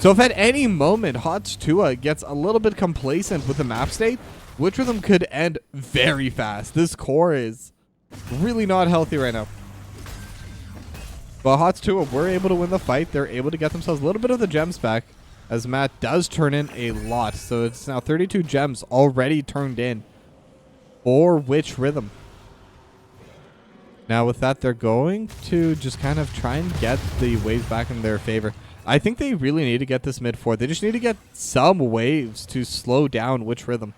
Speaker 2: So if at any moment HoTS Tuah gets a little bit complacent with the map state, Witch Rhythm could end very fast. This core is really not healthy right now. But HoTS Tuah were able to win the fight. They're able to get themselves a little bit of the gems back, as Matt does turn in a lot. So it's now 32 gems already turned in for Witch Rhythm. Now with that, they're going to just kind of try and get the waves back in their favor. I think they really need to get this mid 4. They just need to get some waves to slow down Witch Rhythm.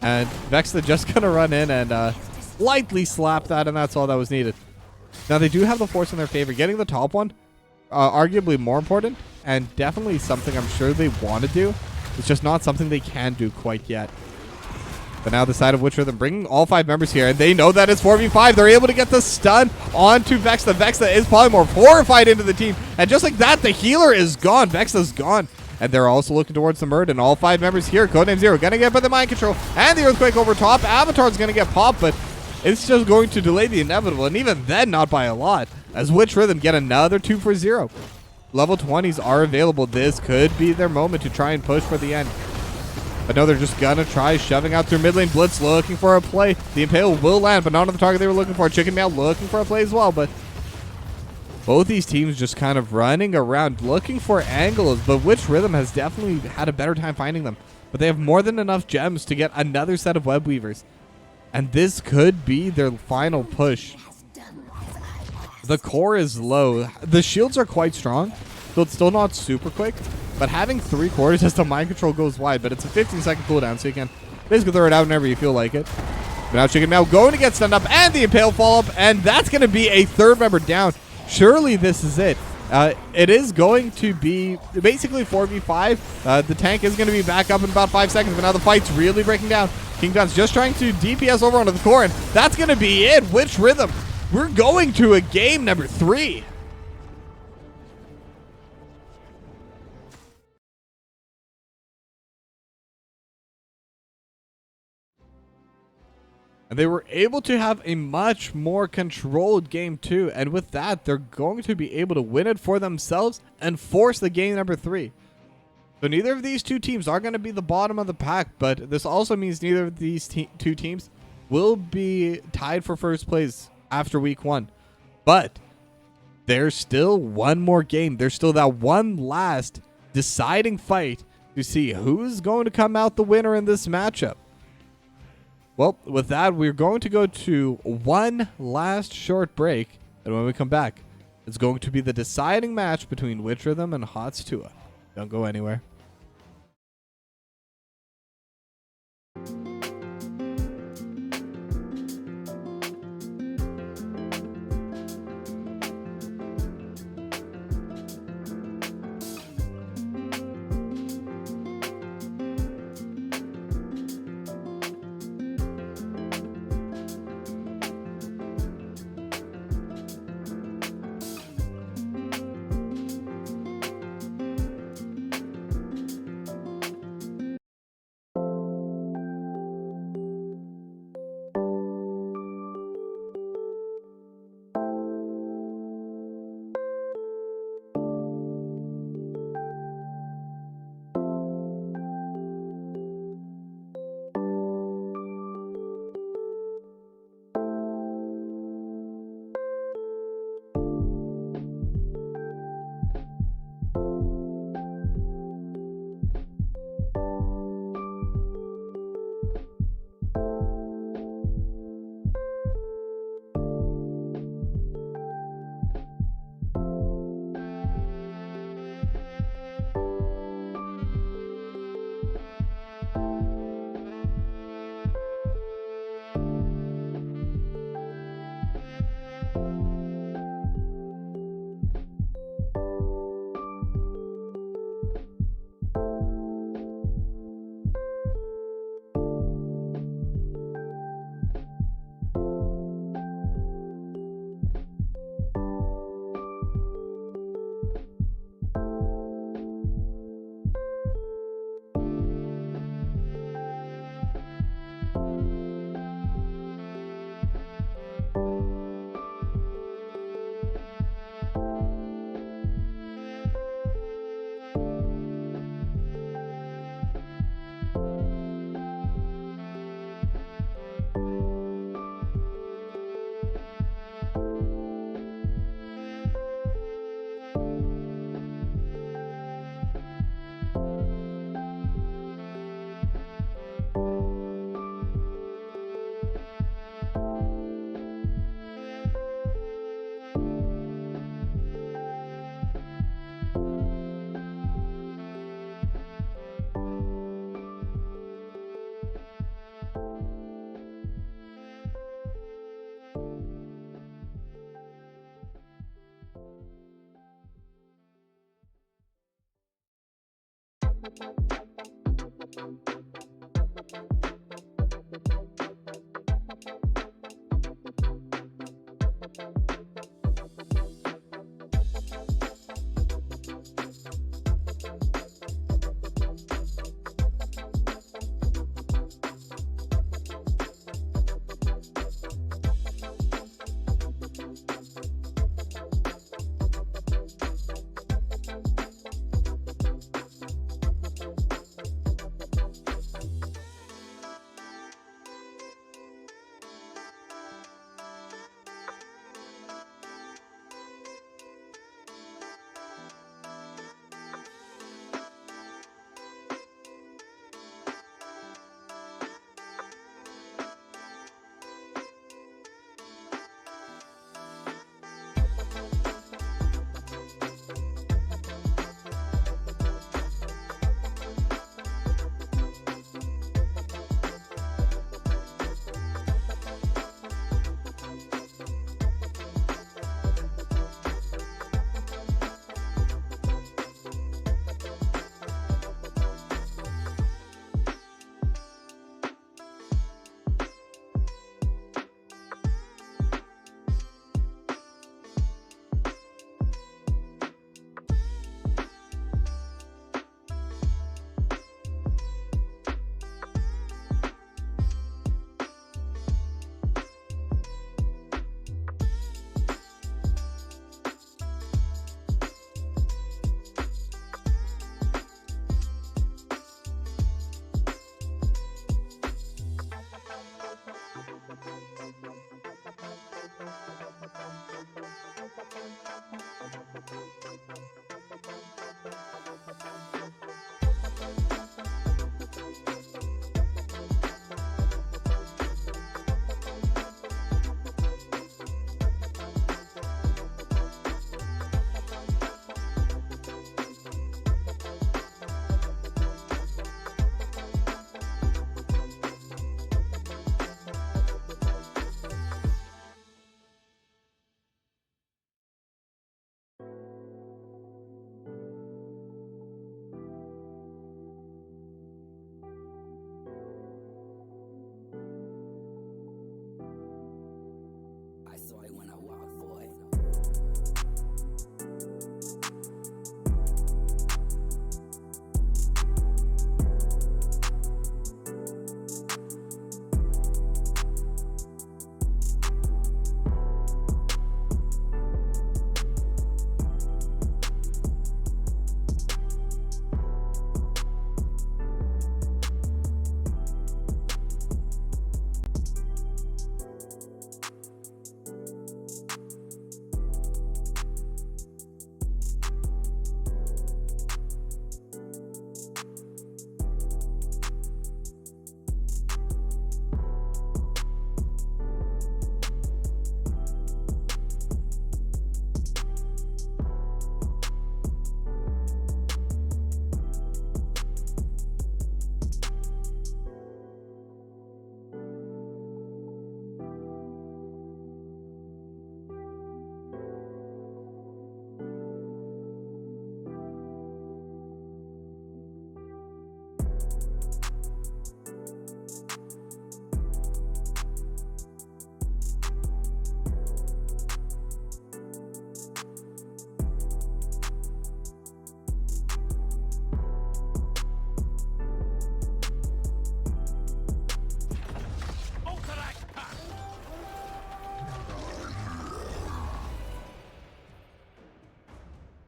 Speaker 2: And Vexta just going to run in and lightly slap that, and that's all that was needed. Now they do have the force in their favor. Getting the top one, arguably more important, and definitely something I'm sure they want to do. It's just not something they can do quite yet. But now the side of Witch Rhythm bringing all 5 members here, and they know that it's 4v5. They're able to get the stun onto Vexta. Vexta is probably more horrified into the team. And just like that, the healer is gone. Vexta's gone. And they're also looking towards the Murd, and all 5 members here. Codename Zero gonna get by the mind control and the earthquake over top. Avatar's gonna get popped, but it's just going to delay the inevitable, and even then not by a lot, as Witch Rhythm get another 2 for 0. Level 20s are available. This could be their moment to try and push for the end. But no, they're just gonna try shoving out through mid lane. Blitz looking for a play. The Impale will land, but not on the target they were looking for. Chicken Mail looking for a play as well, but both these teams just kind of running around looking for angles, but Witch Rhythm has definitely had a better time finding them. But they have more than enough gems to get another set of web weavers. And this could be their final push. The core is low. The shields are quite strong, so it's still not super quick. But having 3 cores as the mind control goes wide, but it's a 15-second cooldown, so you can basically throw it out whenever you feel like it. But now Chicken Mail going to get stunned up, and the Impale fall up, and that's going to be a 3rd member down. Surely this is it. It is going to be basically 4v5. The tank is going to be back up in about 5 seconds, but now the fight's really breaking down. King Dun's just trying to DPS over onto the core, and that's going to be it. Witch Rhythm, we're going to a game number 3. And they were able to have a much more controlled game 2. And with that, they're going to be able to win it for themselves and force the game number 3. So neither of these 2 teams are going to be the bottom of the pack. But this also means neither of these 2 teams will be tied for first place after week 1. But there's still one more game. There's still that one last deciding fight to see who's going to come out the winner in this matchup. Well, with that, we're going to go to one last short break, and when we come back, it's going to be the deciding match between Witch Rhythm and HoTS Tuah. Don't go anywhere.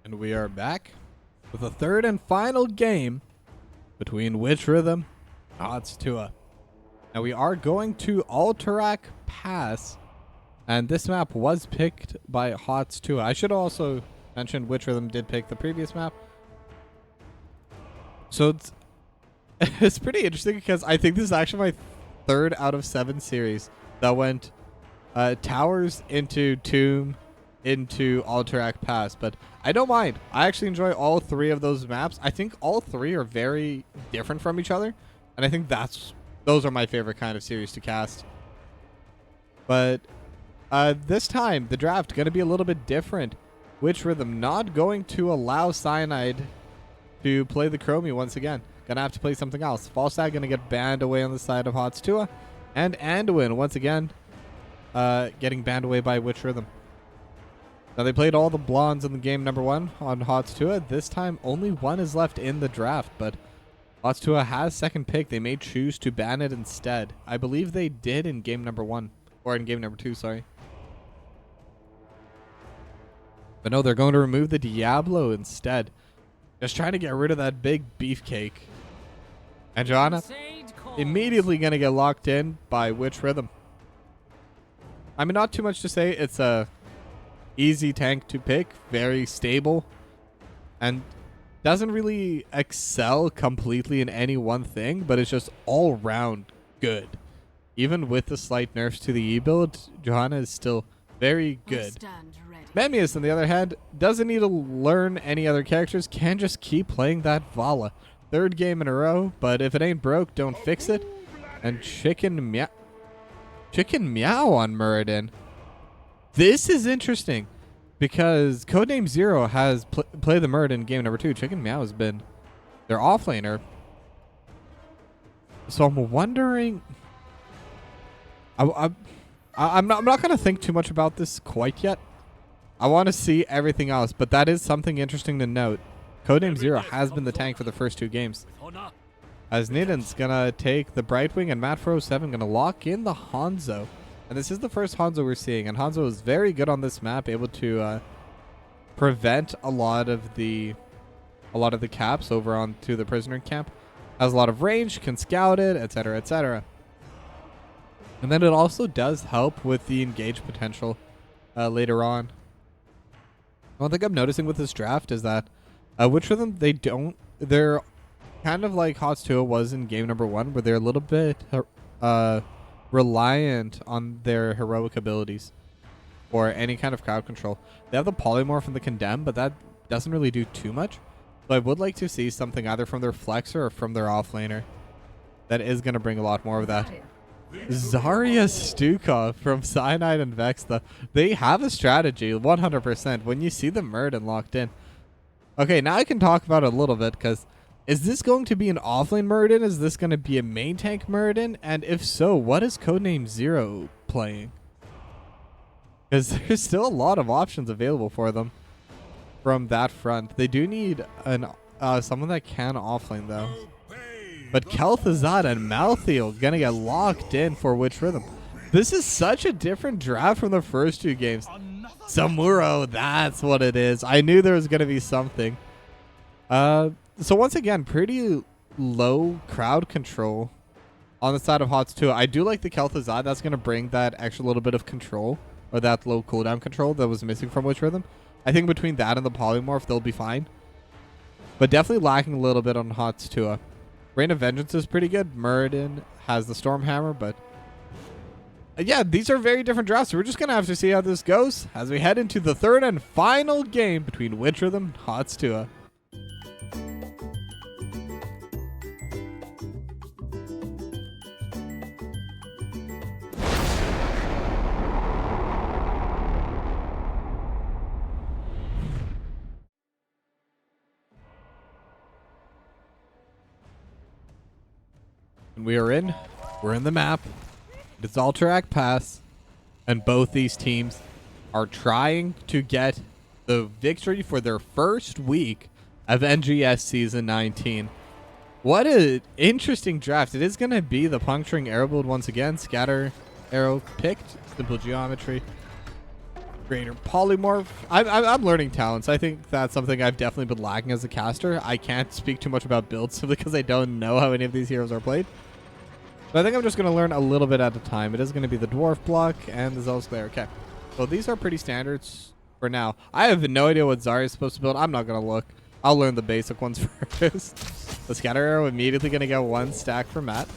Speaker 2: And we are back with the third and final game between Witch Rhythm and HoTS Tuah. Now we are going to Alterac Pass, and this map was picked by HoTS Tuah. I should also mention Witch Rhythm did pick the previous map. So it's pretty interesting because I think this is actually my 3rd out of 7 series that went towers into tomb into Alterac Pass, but I don't mind. I actually enjoy all 3 of those maps. I think all 3 are very different from each other, and I think those are my favorite kind of series to cast. But this time the draft going to be a little bit different. Witch Rhythm not going to allow Cyanide to play the Chromie once again. Gonna have to play something else. Falstad gonna get banned away on the side of HoTS Tuah, and Anduin once again getting banned away by Witch Rhythm. Now they played all the blondes in the game number 1 on HoTS Tuah. This time only 1 is left in the draft, but HoTS Tuah has second pick. They may choose to ban it instead. I believe they did in game number 1, or in game number 2, sorry. But no, they're going to remove the Diablo instead. Just trying to get rid of that big beefcake. And Johanna immediately going to get locked in by Witch Rhythm. I mean, not too much to say. It's a easy tank to pick, very stable, and doesn't really excel completely in any one thing, but it's just all round good. Even with the slight nerfs to the E-build, Johanna is still very good. Memmius, on the other hand, doesn't need to learn any other characters, can just keep playing that Vala. 3rd game in a row, but if it ain't broke, don't fix it. And Chicken Meow on Muradin. This is interesting because Codename Zero has played the Muradin in game number 2. Chicken Meow has been their offlaner. So I'm wondering... I'm not going to think too much about this quite yet. I want to see everything else, but that is something interesting to note. Codename Zero has been the tank for the first 2 games. As Nidan's going to take the Brightwing, and Matt407 going to lock in the Hanzo. And this is the first Hanzo we're seeing, and Hanzo is very good on this map, able to prevent a lot of the caps over onto the prisoner camp. Has a lot of range, can scout it, etc., etc. And then it also does help with the engage potential later on. One thing I'm noticing with this draft is that Witch Rhythm, they're kind of like HoTS Tuah was in game number 1, where they're a little bit reliant on their heroic abilities or any kind of crowd control. They have the polymorph and the condemn, but that doesn't really do too much. So I would like to see something either from their flexer or from their offlaner that is going to bring a lot more of that. Zarya Stukov from Cyanide and Vexta. They have a strategy, 100%, when you see the Muradin locked in. Okay, now I can talk about it a little bit, because is this going to be an offlane Muradin? Is this going to be a main tank Muradin? And if so, what is Codename Zero playing? Because there's still a lot of options available for them from that front. They do need someone that can offlane, though. But Kel'Thuzad and Malthael gonna get locked in for Witch Rhythm. This is such a different draft from the first 2 games. Samuro, that's what it is. I knew there was gonna be something. So once again, pretty low crowd control on the side of HoTS Tuah. I do like the Kel'Thuzad. That's gonna bring that extra little bit of control, or that low cooldown control that was missing from Witch Rhythm. I think between that and the polymorph, they'll be fine. But definitely lacking a little bit on HoTS Tuah. Reign of Vengeance is pretty good. Muradin has the Stormhammer, but yeah, these are very different drafts. So we're just going to have to see how this goes as we head into the 3rd and final game between Witch Rhythm and HoTS Tuah. And we're in the map. It's Alterac Pass, and both these teams are trying to get the victory for their first week of NGS Season 19. What an interesting draft. It is going to be the Puncturing Arrow build once again. Scatter Arrow picked. Simple Geometry. Greater polymorph. I'm learning talents. I think that's something I've definitely been lacking as a caster. I can't speak too much about builds simply because I don't know how any of these heroes are played. But I think I'm just going to learn a little bit at a time. It is going to be the dwarf block and the Zealous Slayer. Okay. So these are pretty standards for now. I have no idea what Zarya is supposed to build. I'm not going to look. I'll learn the basic ones first. The scatter arrow immediately going to get 1 stack for Matt.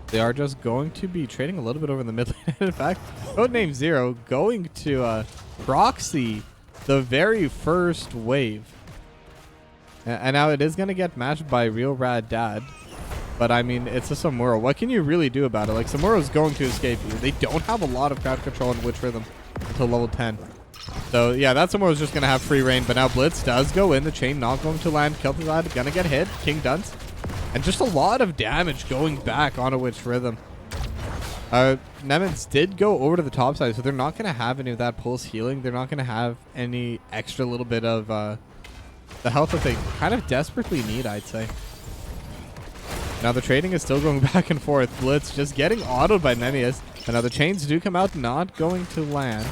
Speaker 2: They are just going to be trading a little bit over in the mid lane. In fact, Codename Zero going to proxy the very first wave. And now it is going to get matched by Real Rad Dad. But I mean, it's a Samuro. What can you really do about it? Like, Samuro's going to escape you. They don't have a lot of crowd control in Witch Rhythm until level 10. So yeah, that Samuro's just going to have free reign. But now Blitz does go in. The chain not going to land. Kel'Thuzad going to get hit. King Dunce. And just a lot of damage going back on a Witch Rhythm. Nemens did go over to the top side, so they're not going to have any of that pulse healing. They're not going to have any extra little bit of the health that they kind of desperately need, I'd say. Now the trading is still going back and forth. Blitz just getting autoed by Memmius. And now the chains do come out, not going to land.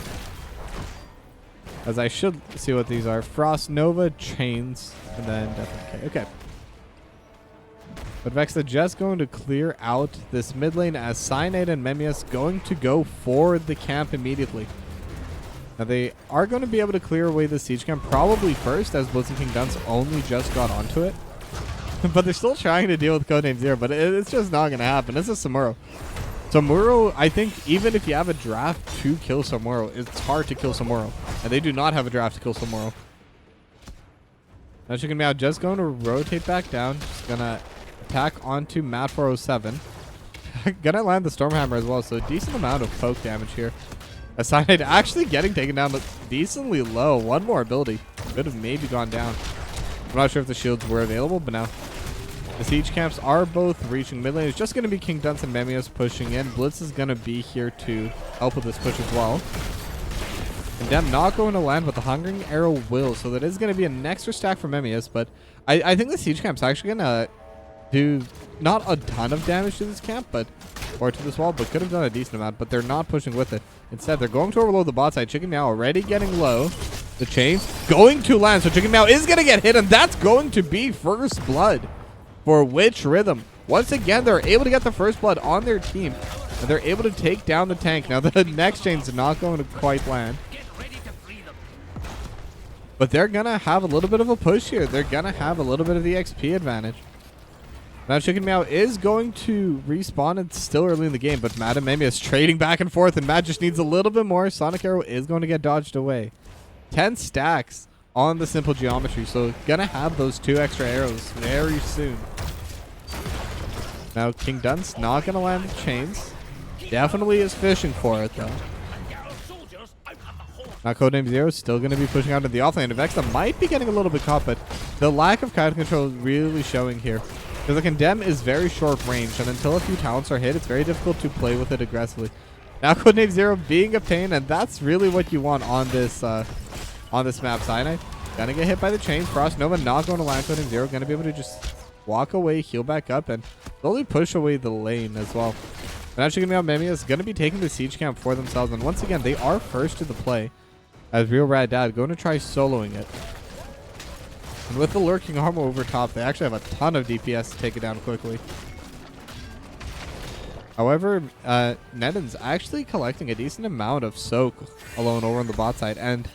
Speaker 2: As I should see what these are. Frost Nova, chains, and then Death and Decay. Okay. But Vexa just going to clear out this mid lane as Cyanide and Memmius going to go for the camp immediately. Now they are going to be able to clear away the siege camp probably first, as Blitz and King Dunce only just got onto it. But they're still trying to deal with Codename Zero, but it's just not going to happen. This is Samuro. Samuro, I think even if you have a draft to kill Samuro, it's hard to kill Samuro. And they do not have a draft to kill Samuro. Now Chicken Meow just going to rotate back down. Just going to attack onto Matt 407. Gonna land the Stormhammer as well, so a decent amount of poke damage here. Aside actually getting taken down decently low. One more ability. Could have maybe gone down. I'm not sure if the shields were available, but now the siege camps are both reaching mid lane. It's just going to be King Dunce and Memmius pushing in. Blitz is going to be here to help with this push as well. And Dem not going to land, but the Hungering Arrow will. So that is going to be an extra stack for Memmius, but I think the siege camp's actually going to do not a ton of damage to this camp, but or to this wall, but could have done a decent amount, but they're not pushing with it. Instead, they're going to overload the bot side. Chicken Meow already getting low. The chain going to land, so Chicken Meow is going to get hit, and that's going to be first blood for Witch Rhythm. Once again, they're able to get the first blood on their team, and they're able to take down the tank. Now, the next chain's not going to quite land. But they're going to have a little bit of a push here. They're going to have a little bit of the XP advantage. Now Chicken Meow is going to respawn. It's still early in the game, but Matt and Memmius trading back and forth, and Matt just needs a little bit more. Sonic Arrow is going to get dodged away. 10 stacks on the simple geometry, so gonna have those 2 extra arrows very soon. Now King Dunce not gonna land the chains. Definitely is fishing for it though. Now Codename Zero is still gonna be pushing out to the offlane. Vexa might be getting a little bit caught, but the lack of crowd control is really showing here. Because the Condemn is very short range, and until a few talents are hit, it's very difficult to play with it aggressively. Now Codename Zero being a pain, and that's really what you want on this map. Cyanide gonna get hit by the chains. Frost Nova not going to land. Codename Zero gonna be able to just walk away, heal back up, and slowly push away the lane as well. And now Chicken Meow Memmius is gonna be taking the siege camp for themselves, and once again they are first to the play as Real Rad Dad going to try soloing it. And with the lurking armor over top, they actually have a ton of DPS to take it down quickly. However, Neden's actually collecting a decent amount of soak alone over on the bot side. And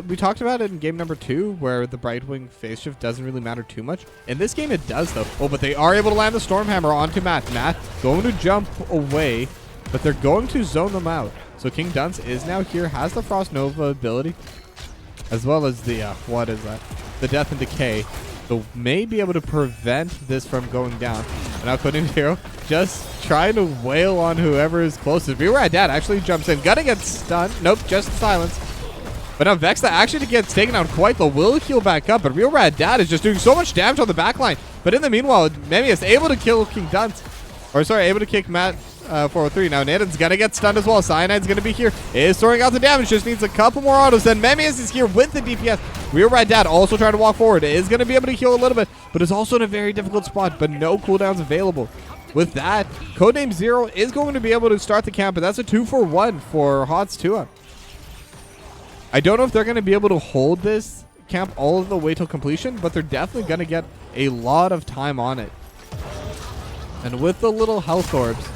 Speaker 2: we talked about it in game number 2, where the Brightwing phase shift doesn't really matter too much. In this game, it does, though. Oh, but they are able to land the Stormhammer onto Matt. Matt going to jump away, but they're going to zone them out. So King Dunce is now here, has the Frost Nova ability, as well as the, what is that? The Death and Decay. So may be able to prevent this from going down. And now Codename Hero just trying to wail on whoever is closest. Real Rad Dad actually jumps in. Gonna get stunned. Nope, just silence. But now Vexa actually gets taken down quite low. Will heal back up, but Real Rad Dad is just doing so much damage on the backline. But in the meanwhile, Memmius able to kill King Dunce. Or sorry, able to kick Matt 403. Now Naden's gonna get stunned as well. Cyanide's gonna be here. Is throwing out the damage. Just needs a couple more autos. Then Memmius is here with the DPS. Real Rad Dad also trying to walk forward. Is gonna be able to heal a little bit, but is also in a very difficult spot. But no cooldowns available. with that, Codename Zero is going to be able to start the camp, but that's a 2-for-1 for HoTS Tuah. I don't know if they're going to be able to hold this camp all the way till completion, but they're definitely going to get a lot of time on it. And with the little health orbs,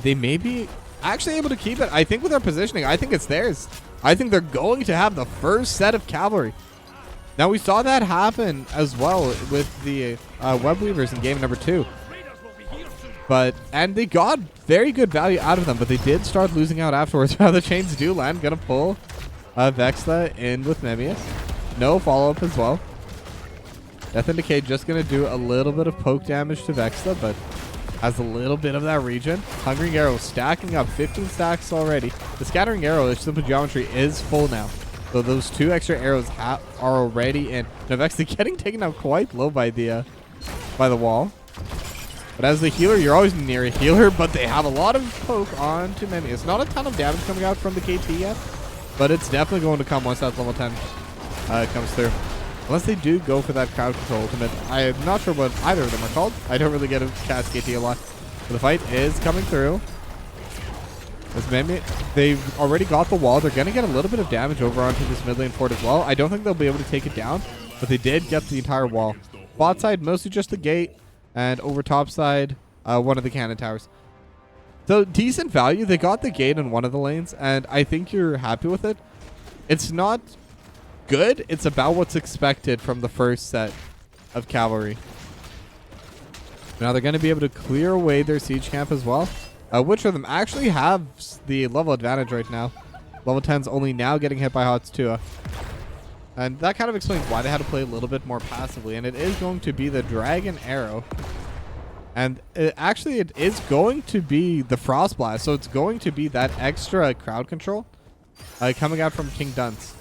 Speaker 2: they may be actually able to keep it. I think with their positioning, I think it's theirs. I think they're going to have the first set of cavalry. Now, we saw that happen as well with the web weavers in game number 2. And they got very good value out of them, but they did start losing out afterwards. Now the chains do land. Gonna pull Vexla in with Memius. No follow-up as well. Death and Decay just gonna do a little bit of poke damage to Vexla, but has a little bit of that regen. Hungering Arrow stacking up 15 stacks already. The Scattering Arrow, its simple geometry, is full now. So those 2 extra arrows are already in. Now Vexla getting taken out quite low by the wall. But as the healer, you're always near a healer, but they have a lot of poke onto Memi. It's not a ton of damage coming out from the KT yet, but it's definitely going to come once that level 10 comes through. Unless they do go for that crowd control ultimate. I'm not sure what either of them are called. I don't really get to cast KT a lot. But the fight is coming through. As Memi, they've already got the wall. They're going to get a little bit of damage over onto this mid lane fort as well. I don't think they'll be able to take it down, but they did get the entire wall. Bot side, mostly just the gate. And over top side, one of the cannon towers. So decent value. They got the gate in one of the lanes, and I think you're happy with it. It's not good. It's about what's expected from the first set of cavalry. Now they're going to be able to clear away their siege camp as well. Which of them actually have the level advantage right now? Level 10's only now getting hit by HoTS Tuah. And that kind of explains why they had to play a little bit more passively. And it is going to be the Dragon Arrow. And it is going to be the Frost Blast. So it's going to be that extra crowd control coming out from King Dunce.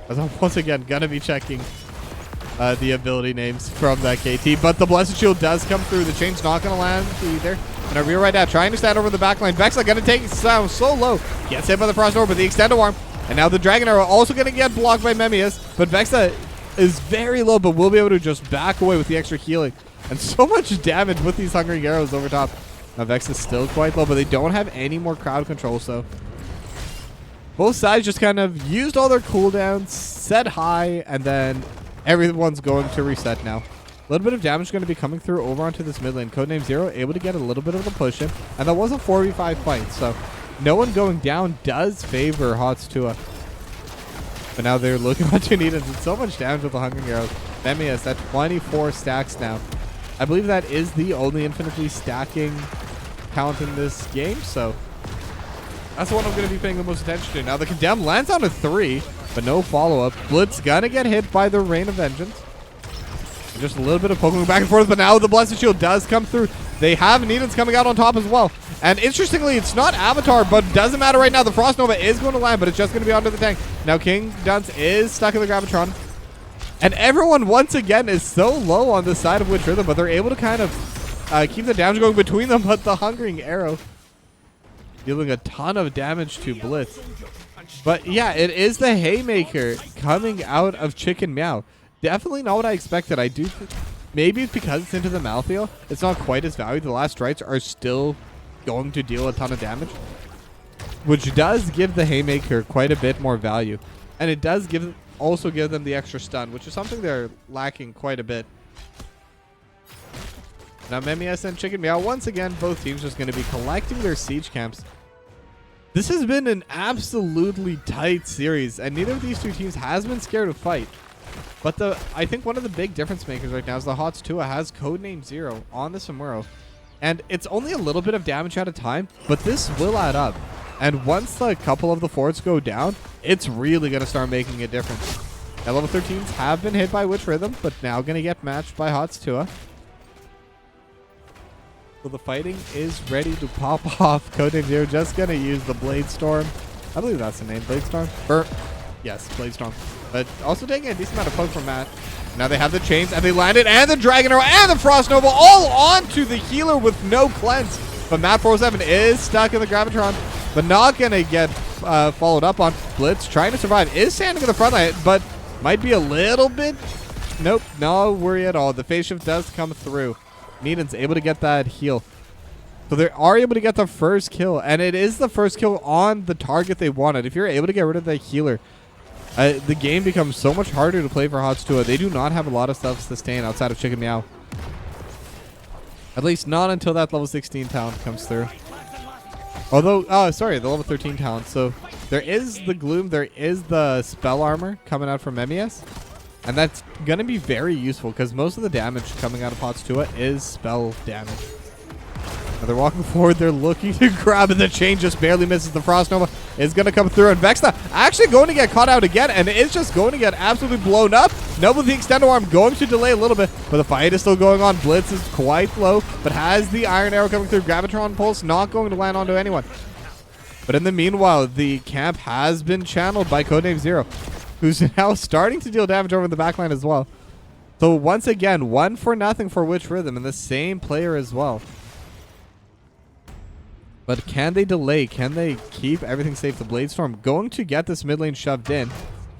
Speaker 2: As I'm once again going to be checking the ability names from that KT. But the Blessed Shield does come through. The chain's not going to land either. And a real right now trying to stand over the backline. Vexla going to take it down so low. Gets hit by the Frost Orb with the Extended Arm. And now the Dragon Arrow also going to get blocked by Memius. But Vexla is very low, but will be able to just back away with the extra healing. And so much damage with these Hungering Arrows over top. Now Vex is still quite low, but they don't have any more crowd control, so both sides just kind of used all their cooldowns, set high, and then everyone's going to reset now. A little bit of damage going to be coming through over onto this mid lane. Codename Zero able to get a little bit of the push in, and that was a 4v5 fight, so no one going down does favor HoTS Tuah. But now they're looking at two Nidans and so much damage with the Hungering Arrows. Memius at 24 stacks now. I believe that is the only infinitely stacking talent in this game, so that's the one I'm going to be paying the most attention to. Now the Condemn lands on a 3, but no follow-up. Blitz gonna get hit by the Rain of Vengeance. Just a little bit of poking back and forth, but now the Blessed Shield does come through. They have Nidans coming out on top as well. And interestingly, it's not Avatar, but doesn't matter right now. The Frost Nova is going to land, but it's just going to be onto the tank. Now King Dunce is stuck in the Gravitron. And everyone, once again, is so low on the side of Witch Rhythm, but they're able to kind of keep the damage going between them. But the Hungering Arrow dealing a ton of damage to Blitz. But yeah, it is the Haymaker coming out of Chicken Meow. Definitely not what I expected. I do maybe it's because it's into the Malthael. It's not quite as valued. The last strikes are still going to deal a ton of damage, which does give the Haymaker quite a bit more value. And it does also give them the extra stun, which is something they're lacking quite a bit. Now Memius and Chicken Meow, once again, both teams just going to be collecting their siege camps. This has been an absolutely tight series, and neither of these two teams has been scared to fight. But I think one of the big difference makers right now is the HoTS Tuah has Codename Zero on the Samuro. And it's only a little bit of damage at a time, but this will add up. And once a couple of the forts go down, it's really going to start making a difference. Now, level 13s have been hit by Witch Rhythm, but now going to get matched by HoTS Tuah. So the fighting is ready to pop off. Codename Zero just going to use the Blade Storm. I believe that's the name, Blade Storm. Yes, Blade Storm. But also taking a decent amount of poke from Matt. Now they have the chains, and they landed, and the Dragon Arrow, and the Frost Nova, all onto the healer with no cleanse. But Matt 407 is stuck in the Gravitron, but not going to get followed up on. Blitz trying to survive, is standing in the front line, but might be a little bit. Nope, no worry at all. The phase shift does come through. Needham's able to get that heal. So they are able to get the first kill, and it is the first kill on the target they wanted. If you're able to get rid of the healer, the game becomes so much harder to play for HoTS Tuah. They do not have a lot of stuff to sustain outside of Chicken Meow. At least not until that level 16 talent comes through. Although, oh, sorry, the level 13 talent. So there is the Gloom, there is the Spell Armor coming out from NGS. And that's going to be very useful because most of the damage coming out of HoTS Tuah is spell damage. Now they're walking forward. They're looking to grab it. The chain just barely misses. The Frost Nova is going to come through. And Vexta actually going to get caught out again. And it's just going to get absolutely blown up. Nova with the extended arm going to delay a little bit. But the fight is still going on. Blitz is quite low. But has the Iron Arrow coming through. Gravitron Pulse not going to land onto anyone. But in the meanwhile, the camp has been channeled by Codename Zero, who's now starting to deal damage over the backline as well. So once again, 1-0 for Witch Rhythm and the same player as well. But can they delay? Can they keep everything safe? The Bladestorm going to get this mid lane shoved in.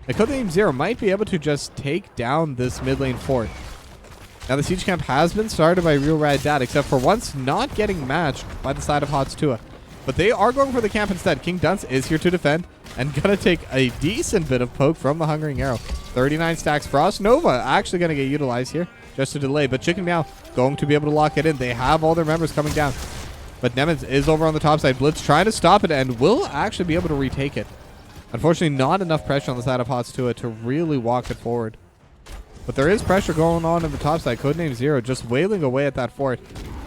Speaker 2: The Codename Zero might be able to just take down this mid lane fort. Now the siege camp has been started by Real Rad Dad, except for once not getting matched by the side of HoTS Tuah. But they are going for the camp instead. King Dunce is here to defend and gonna take a decent bit of poke from the Hungering Arrow. 39 stacks. Frost Nova actually gonna get utilized here just to delay. But Chicken Meow going to be able to lock it in. They have all their members coming down. But Nemens is over on the top side. Blitz trying to stop it and will actually be able to retake it. Unfortunately, not enough pressure on the side of HoTS Tuah to really walk it forward. But there is pressure going on in the top side. Codename Zero just wailing away at that fort.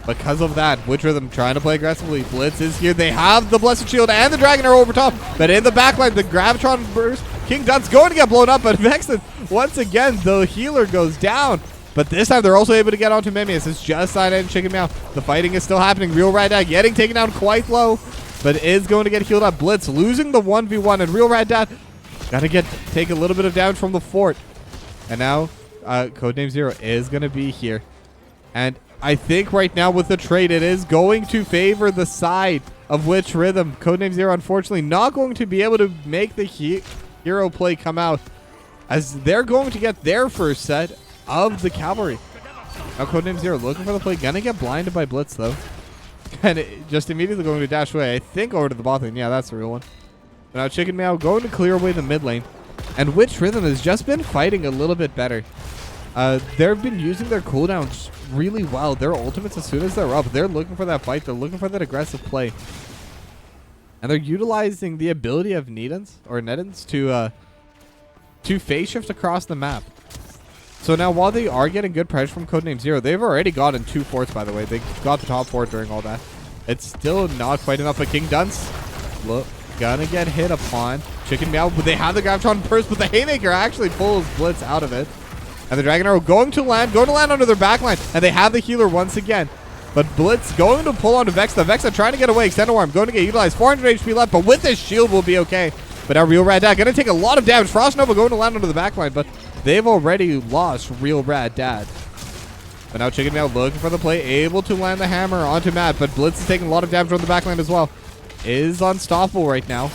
Speaker 2: Because of that, Witch Rhythm trying to play aggressively. Blitz is here. They have the Blessed Shield and the Dragon Arrow over top. But in the backline, the Gravitron burst. King Dunce going to get blown up. But Vexen, once again, the healer goes down. But this time, they're also able to get onto Memius. It's just Side and Chicken Meow. The fighting is still happening. Real Rad Dad getting taken down quite low. But is going to get healed up. Blitz losing the 1v1. And Real Rad Dad got to take a little bit of damage from the fort. And now, Codename Zero is going to be here. And I think right now with the trade, it is going to favor the side of Witch Rhythm. Codename Zero, unfortunately, not going to be able to make the hero play come out, as they're going to get their first set of the cavalry. Now Codename Zero looking for the play. Gonna get blinded by Blitz, though. And just immediately going to dash away, I think, over to the bot lane. Yeah, that's the real one. But now Chicken Meow going to clear away the mid lane. And Witch Rhythm has just been fighting a little bit better. They've been using their cooldowns really well. Their ultimates, as soon as they're up, they're looking for that fight. They're looking for that aggressive play. And they're utilizing the ability of Nettins to phase shift across the map. So now while they are getting good pressure from Codename Zero, they've already gotten 2 forts, by the way. They got the top fort during all that. It's still not quite enough. But King Dunce, look, gonna get hit upon. Chicken Meow, but they have the Gravitron burst, but the Haymaker actually pulls Blitz out of it. And the Dragon Arrow going to land under their backline. And they have the healer once again. But Blitz going to pull onto Vexta. Vexta trying to get away. Extended Arm going to get utilized. 400 HP left, but with this shield will be okay. But now Real Rad Dad going to take a lot of damage. Frost Nova going to land under the backline, but they've already lost Real Rad Dad. But now Chicken Meow looking for the play. Able to land the hammer onto Matt. But Blitz is taking a lot of damage on the backline as well. Is unstoppable right now.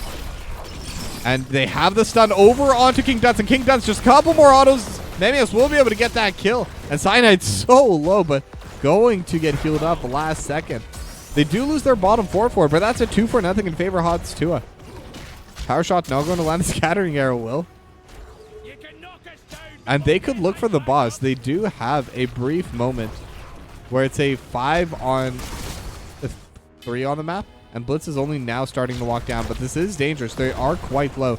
Speaker 2: And they have the stun over onto King Dunce. And King Dunce just a couple more autos. Memius will be able to get that kill. And Cyanide's so low, but going to get healed up the last second. They do lose their bottom 4-4, but that's a 2-0 in favor of HoTS Tuah. Power shot now going to land a Scattering Arrow will. And they could look for the boss. They do have a brief moment where it's a 5 on 3 on the map. And Blitz is only now starting to walk down, but this is dangerous. They are quite low.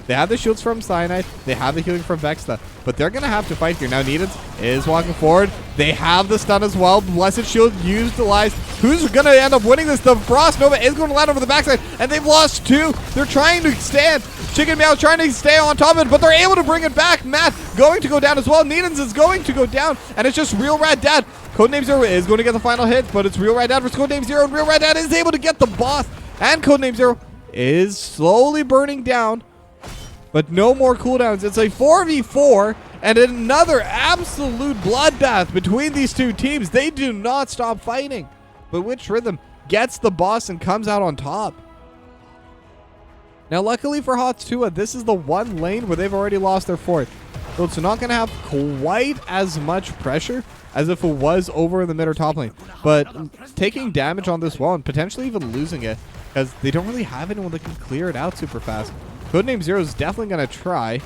Speaker 2: They have the shields from Cyanide. They have the healing from Vexta. But they're going to have to fight here. Now Needance is walking forward. They have the stun as well. Blessed Shield utilized. Who's going to end up winning this? The Frost Nova is going to land over the backside. And they've lost 2. They're trying to stand. Chicken Meow trying to stay on top of it. But they're able to bring it back. Matt going to go down as well. Needance is going to go down. And it's just Real Rad Dad. Codename Zero is going to get the final hit. But it's Real Rad Dad versus Codename Zero. And Real Rad Dad is able to get the boss. And Codename Zero is slowly burning down. But no more cooldowns. It's a 4v4 and another absolute bloodbath between these two teams. They do not stop fighting. But Witch Rhythm gets the boss and comes out on top. Now, luckily for HoTS Tuah, this is the one lane where they've already lost their fort. So it's not going to have quite as much pressure as if it was over in the mid or top lane. But taking damage on this wall and potentially even losing it because they don't really have anyone that can clear it out super fast. Codename Zero is definitely going to try.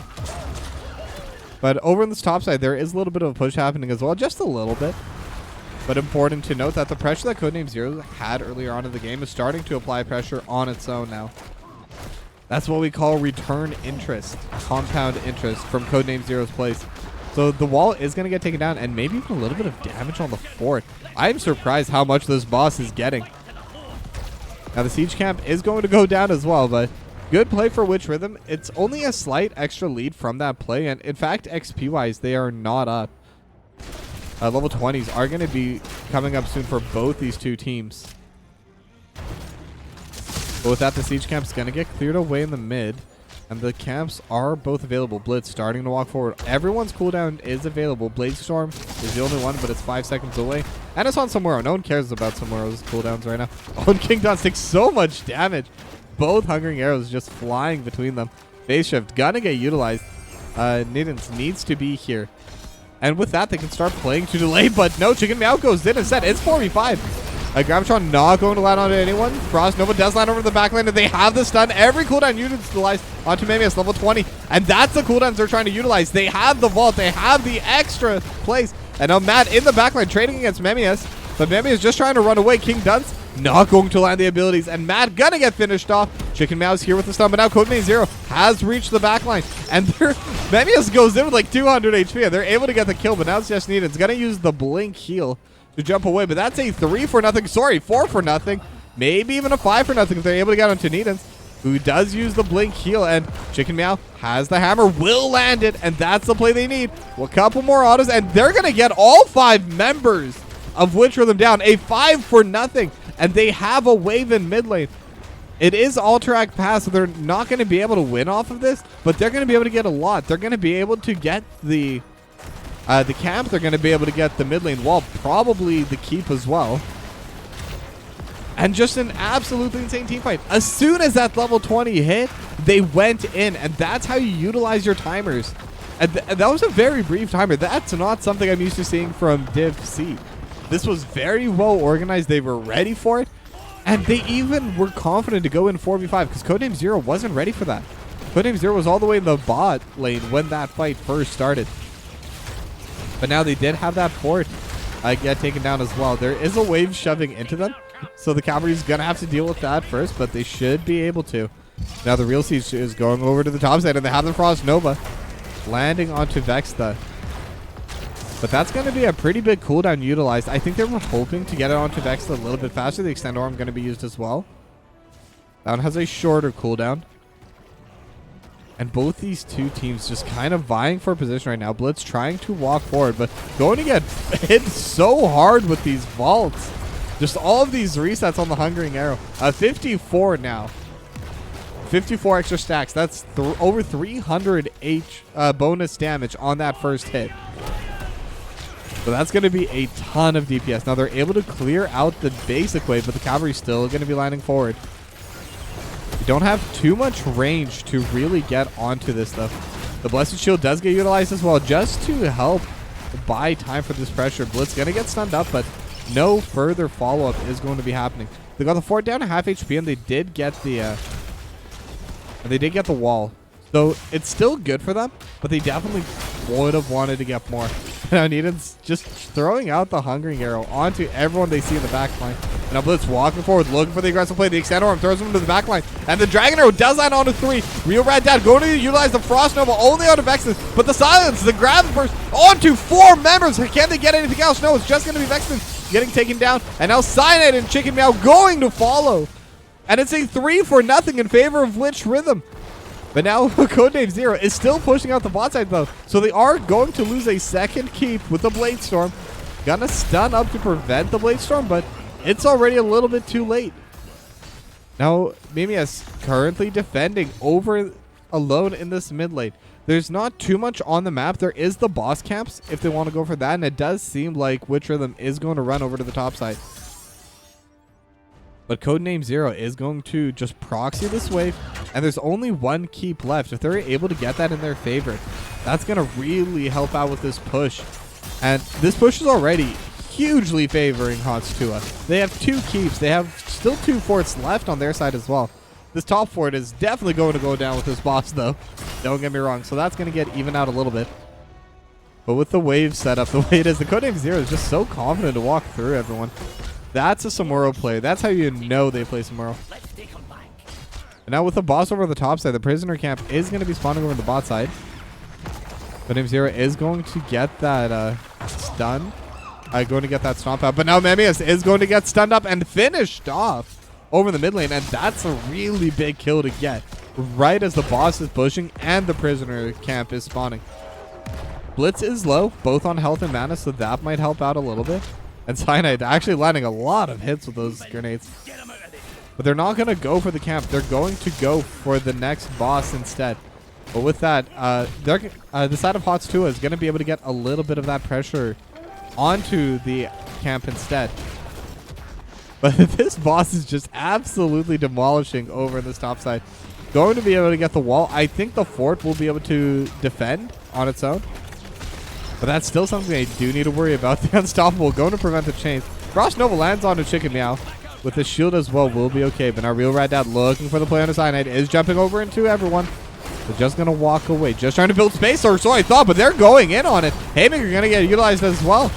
Speaker 2: But over in this top side, there is a little bit of a push happening as well. Just a little bit. But important to note that the pressure that Codename Zero had earlier on in the game is starting to apply pressure on its own now. That's what we call return interest, compound interest from Codename Zero's place. So the wall is going to get taken down and maybe even a little bit of damage on the fort. I'm surprised how much this boss is getting. Now the siege camp is going to go down as well, but good play for Witch Rhythm. It's only a slight extra lead from that play, and in fact, XP-wise, they are not up. Level 20s are going to be coming up soon for both these two teams. But with that, the siege camp is going to get cleared away in the mid, and the camps are both available. Blitz starting to walk forward. Everyone's cooldown is available. Bladestorm is the only one, but it's 5 seconds away. And it's on Somewhere. No one cares about Somewhere's cooldowns right now. Oh, and King Dons takes so much damage. Both Hungering Arrows just flying between them. Phase Shift gonna get utilized. Nidens needs to be here. And with that, they can start playing to delay, but no, Chicken Meow goes in instead. It's 4v5. Gravitron not going to land onto anyone. Frost Nova does land over the back lane, and they have the stun. Every cooldown unit's utilized onto Mamius, level 20. And that's the cooldowns they're trying to utilize. They have the vault. They have the extra place. And now Matt in the backline trading against Mamius. But Mamius just trying to run away. King Dunce not going to land the abilities. And Matt gonna get finished off. Chicken Meow's here with the stun, but now Codename Zero has reached the backline. And Mamius goes in with like 200 HP, and they're able to get the kill, but now it's just needed. It's gonna use the blink heal to jump away, but that's a 3 for nothing. Sorry, 4 for nothing. Maybe even a 5 for nothing if they're able to get onto Needens, who does use the blink heal, and Chicken Meow has the hammer, will land it, and that's the play they need. Well, a couple more autos, and they're going to get all 5 members of Witch Rhythm down. A 5 for nothing, and they have a wave in mid lane. It is Alterac Pass, so they're not going to be able to win off of this, but they're going to be able to get a lot. They're going to be able to get the camp. They're going to be able to get the mid lane wall, probably the keep as well. And just an absolutely insane team fight. As soon as that level 20 hit, they went in, and that's how you utilize your timers. And that was a very brief timer. That's not something I'm used to seeing from Div C. This was very well organized. They were ready for it, and they even were confident to go in 4v5 because Codename Zero wasn't ready for that. Codename Zero was all the way in the bot lane when that fight first started. But now they did have that fort get taken down as well. There is a wave shoving into them, so the cavalry's going to have to deal with that first, but they should be able to. Now the real siege is going over to the top side, and they have the Frost Nova landing onto Vexta. But that's going to be a pretty big cooldown utilized. I think they were hoping to get it onto Vexta a little bit faster. The Extend Orb going to be used as well. That one has a shorter cooldown. And both these two teams just kind of vying for a position right now. Blitz trying to walk forward, but going to get hit so hard with these vaults. Just all of these resets on the Hungering Arrow. 54 now. 54 extra stacks. That's over 300 bonus damage on that first hit. So that's going to be a ton of DPS. Now they're able to clear out the basic wave, but the cavalry's still going to be landing forward. You don't have too much range to really get onto this stuff. The Blessed Shield does get utilized as well just to help buy time for this pressure. Blitz going to get stunned up, but no further follow-up is going to be happening. They got the fort down to half HP, and they did get the wall. So it's still good for them, but they definitely would have wanted to get more. Now Needham's just throwing out the Hungering Arrow onto everyone they see in the backline. And now Blitz walking forward, looking for the aggressive play. The Extend Orb throws him to the backline. And the Dragon Arrow does land onto 3. Real Rad Dad going to utilize the Frost Nova only onto Vexen. But the Silence, the Grab Burst onto 4 members. Can they get anything else? No, it's just going to be Vexen getting taken down. And now Cyanide and Chicken Meow going to follow. And it's a 3 for nothing in favor of Witch Rhythm. But now Codename Zero is still pushing out the bot side though. So they are going to lose a second keep with the Bladestorm. Gonna stun up to prevent the Bladestorm, but it's already a little bit too late. Now Mimius currently defending over alone in this mid lane. There's not too much on the map. There is the boss camps if they want to go for that. And it does seem like Witch Rhythm is going to run over to the top side. But Codename Zero is going to just proxy this wave, and there's only one keep left. If they're able to get that in their favor, that's going to really help out with this push. And this push is already hugely favoring HoTS Tuah. They have 2 keeps. They have still 2 forts left on their side as well. This top fort is definitely going to go down with this boss, though. Don't get me wrong. So that's going to get even out a little bit. But with the wave setup the way it is, the Codename Zero is just so confident to walk through everyone. That's a Samuro play. That's how you know they play Samuro. And now with the boss over on the top side, the prisoner camp is going to be spawning over the bot side. Codename Zero is going to get that stun. Going to get that stomp out. But now Memius is going to get stunned up and finished off over the mid lane. And that's a really big kill to get right as the boss is pushing and the prisoner camp is spawning. Blitz is low, both on health and mana, so that might help out a little bit. And Cyanide actually landing a lot of hits with those grenades. But they're not going to go for the camp. They're going to go for the next boss instead. But with that, the side of HoTS Tuah is going to be able to get a little bit of that pressure onto the camp instead. But this boss is just absolutely demolishing over in this top side. Going to be able to get the wall. I think the fort will be able to defend on its own. But that's still something they do need to worry about. The Unstoppable going to prevent the chains. Frost Nova lands on a Chicken Meow. With his shield as well, will be okay. But now Real Red Dad looking for the play on his Cyanide. Is jumping over into everyone. They're just going to walk away. Just trying to build space, or so I thought. But they're going in on it. Haymaker going to get utilized as well.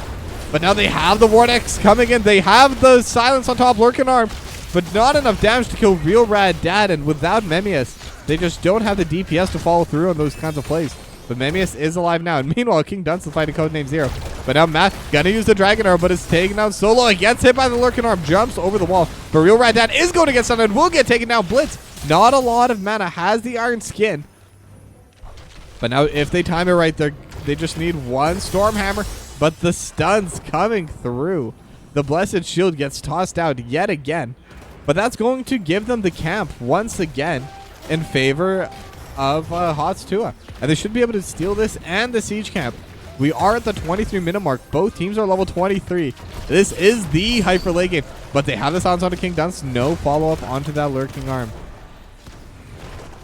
Speaker 2: But now they have the Vortex coming in. They have the Silence on top, Lurking Arm. But not enough damage to kill Real Rad Dad. And without Memius, they just don't have the DPS to follow through on those kinds of plays. But Memius is alive now. And meanwhile, King Dunce is fighting Codename Zero. But now Matt gonna use the Dragon Arm, but it's taken down solo. He gets hit by the Lurking Arm, jumps over the wall. But Real Rad Dad is going to get stunned and will get taken down. Blitz, not a lot of mana, has the Iron Skin. But now if they time it right, they just need one Storm Hammer. But the stun's coming through. The Blessed Shield gets tossed out yet again. But that's going to give them the camp once again in favor of HoTS Tuah. And they should be able to steal this and the siege camp. We are at the 23-minute mark. Both teams are level 23. This is the hyper late game. But they have the silence onto King Dunce. No follow-up onto that Lurking Arm.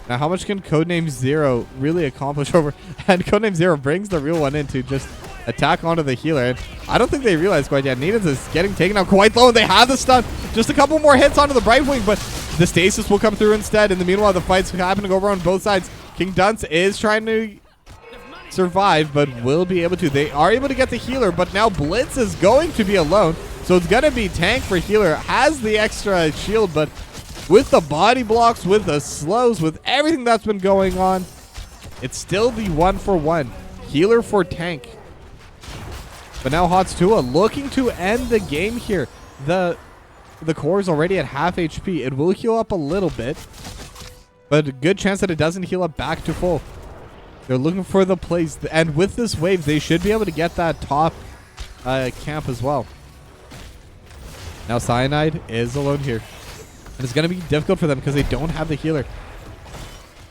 Speaker 2: Now, how much can Codename Zero really accomplish over? And Codename Zero brings the real one in to just attack onto the healer. And I don't think they realize quite yet. Nidans is getting taken out quite low, and they have the stun. Just a couple more hits onto the Brightwing, but the stasis will come through instead. In the meanwhile, the fight's happening over on both sides. King Dunce is trying to survive, but will be able to. They are able to get the healer, but now Blitz is going to be alone. So it's going to be tank for healer. Has the extra shield, but with the body blocks, with the slows, with everything that's been going on, it's still the 1-for-1. Healer for tank. But now HoTS Tuah looking to end the game here. The core is already at half HP. It will heal up a little bit, but a good chance that it doesn't heal up back to full. They're looking for the plays, and with this wave, they should be able to get that top camp as well. Now Cyanide is alone here, and it's going to be difficult for them because they don't have the healer.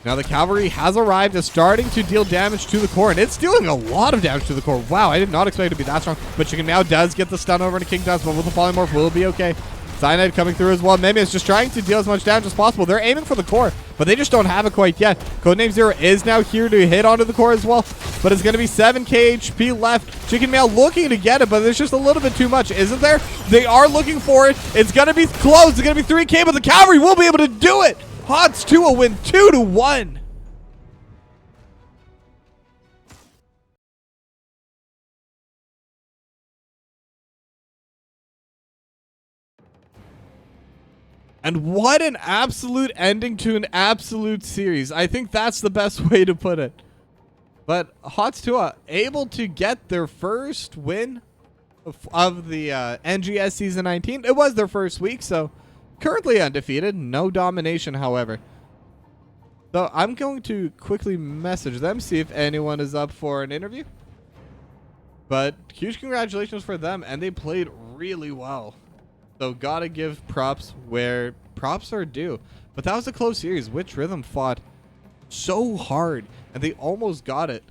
Speaker 2: Now the cavalry has arrived, is starting to deal damage to the core, and it's dealing a lot of damage to the core. Wow, I did not expect it to be that strong, but Chicken Meow does get the stun over to King Dunce, but with the polymorph will be okay. Cyanide coming through as well. Memi is just trying to deal as much damage as possible. They're aiming for the core, but they just don't have it quite yet. Codename Zero is now here to hit onto the core as well, but it's going to be 7k HP left. Chicken Meow looking to get it, but there's just a little bit too much, isn't there? They are looking for it. It's going to be close. It's going to be 3k, but the cavalry will be able to do it. HoTS Tuah win 2-1. And what an absolute ending to an absolute series. I think that's the best way to put it. But HoTS Tuah able to get their first win of the NGS Season 19. It was their first week, so currently undefeated. No domination, however. So I'm going to quickly message them, see if anyone is up for an interview. But huge congratulations for them, and they played really well. So gotta give props where props are due. But that was a close series. Witch Rhythm fought so hard, and they almost got it.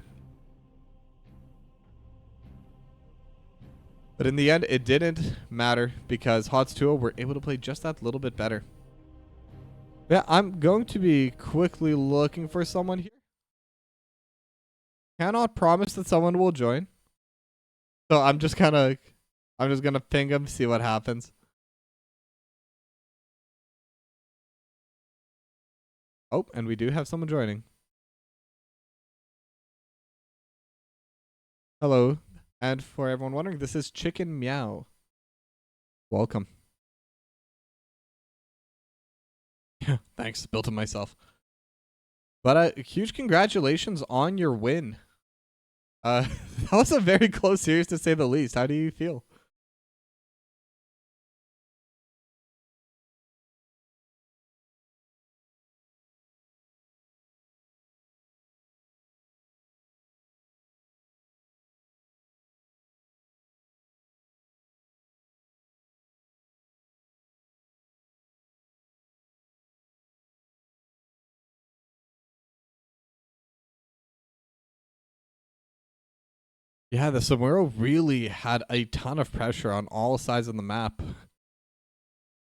Speaker 2: But in the end, it didn't matter because HoTS Tuah were able to play just that little bit better. Yeah, I'm going to be quickly looking for someone here. Cannot promise that someone will join. So I'm just gonna ping him, see what happens. Oh, and we do have someone joining. Hello. And for everyone wondering, this is Chicken Meow. Welcome. Yeah, thanks. Built it myself. But huge congratulations on your win. That was a very close series to say the least. How do you feel? Yeah, the Samuro really had a ton of pressure on all sides of the map.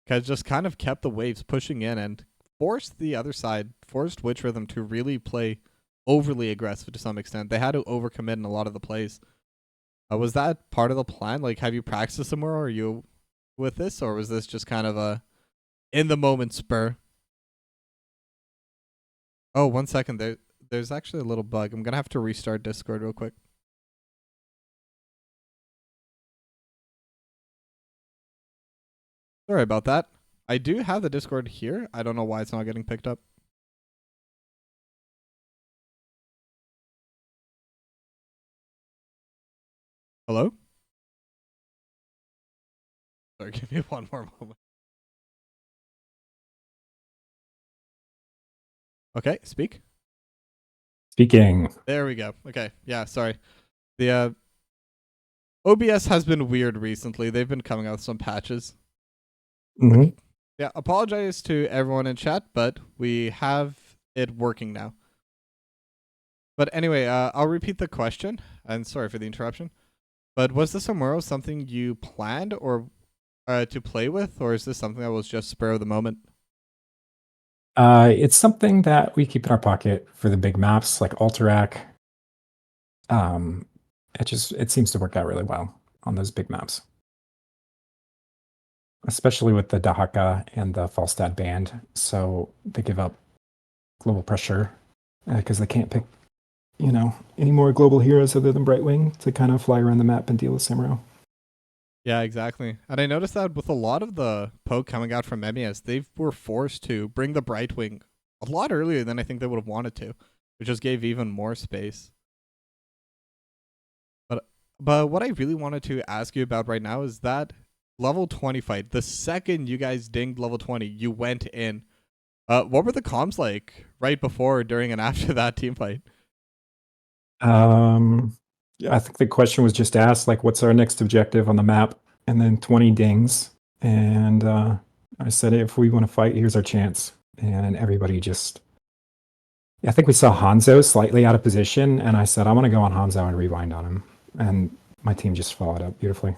Speaker 2: Because just kind of kept the waves pushing in and forced the other side, forced Witch Rhythm to really play overly aggressive to some extent. They had to overcommit in a lot of the plays. Was that part of the plan? Like, have you practiced somewhere? Or are you with this, or was this just kind of a in the moment spur? Oh, 1 second. There's actually a little bug. I'm gonna have to restart Discord real quick. Sorry about that. I do have the Discord here. I don't know why it's not getting picked up. Hello? Sorry, give me one more moment. Okay, speak.
Speaker 3: Speaking.
Speaker 2: There we go. Okay, yeah, sorry. The OBS has been weird recently. They've been coming out with some patches.
Speaker 3: Mm-hmm.
Speaker 2: Yeah, apologize to everyone in chat, but we have it working now. But anyway, I'll repeat the question, and sorry for the interruption. But was the Somoro something you planned or to play with, or is this something that was just spur of the moment?
Speaker 3: It's something that we keep in our pocket for the big maps like Alterac. It seems to work out really well on those big maps, especially with the Dahaka and the Falstad band. So they give up global pressure because they can't pick, any more global heroes other than Brightwing to kind of fly around the map and deal with Samuro.
Speaker 2: Yeah, exactly. And I noticed that with a lot of the poke coming out from NGS, they were forced to bring the Brightwing a lot earlier than I think they would have wanted to, which just gave even more space. But what I really wanted to ask you about right now is that level 20 fight. The second you guys dinged level 20, you went in. What were the comms like right before, during, and after that team fight?
Speaker 3: I think the question was just asked, like, what's our next objective on the map? And then 20 dings. And I said, if we want to fight, here's our chance. And everybody just, I think we saw Hanzo slightly out of position. And I said, I'm going to go on Hanzo and rewind on him. And my team just followed up beautifully.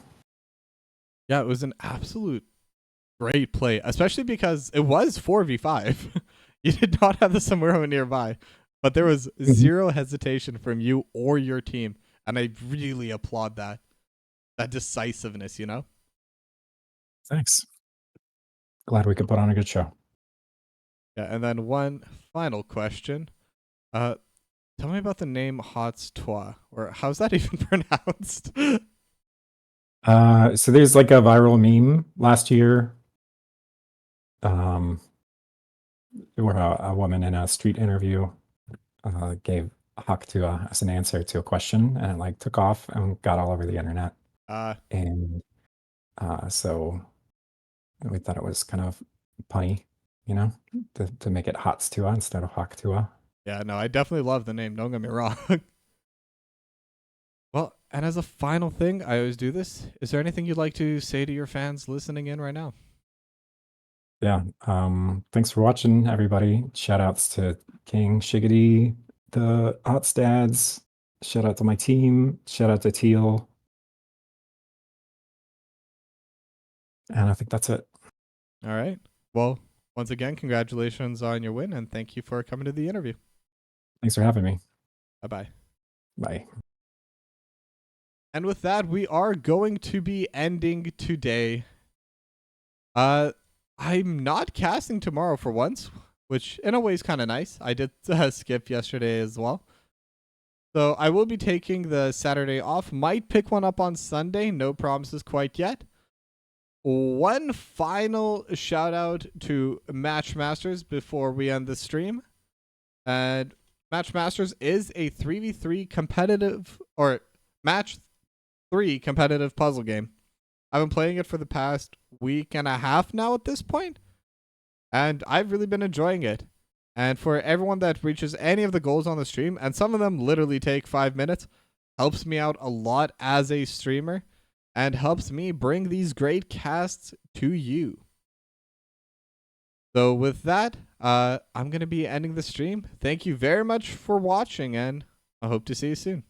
Speaker 2: Yeah, it was an absolute great play, especially because it was 4v5. You did not have the Samuro nearby, but there was zero hesitation from you or your team. And I really applaud that decisiveness, you know?
Speaker 3: Thanks. Glad we could put on a good show.
Speaker 2: Yeah, and then one final question. Tell me about the name HoTS Tuah, or how's that even pronounced?
Speaker 3: So there's like a viral meme last year where a woman in a street interview gave Haktua as an answer to a question, and it like took off and got all over the internet. And so we thought it was kind of punny, to make it Hotstua instead of Haktua.
Speaker 2: Yeah, no, I definitely love the name. Don't get me wrong. Well, and as a final thing, I always do this. Is there anything you'd like to say to your fans listening in right now?
Speaker 3: Yeah. Thanks for watching, everybody. Shout outs to King, Shiggity, the Hotstads. Shout out to my team. Shout out to Teal. And I think that's it.
Speaker 2: All right. Well, once again, congratulations on your win, and thank you for coming to the interview.
Speaker 3: Thanks for having me.
Speaker 2: Bye-bye.
Speaker 3: Bye.
Speaker 2: And with that, we are going to be ending today. I'm not casting tomorrow for once, which in a way is kind of nice. I did skip yesterday as well. So I will be taking the Saturday off. Might pick one up on Sunday. No promises quite yet. One final shout out to Match Masters before we end the stream. And Match Masters is a 3v3 competitive, or match 3 competitive puzzle game. I've been playing it for the past week and a half now at this point, and I've really been enjoying it. And for everyone that reaches any of the goals on the stream, and some of them literally take 5 minutes, helps me out a lot as a streamer and helps me bring these great casts to you. So with that, I'm going to be ending the stream. Thank you very much for watching, and I hope to see you soon.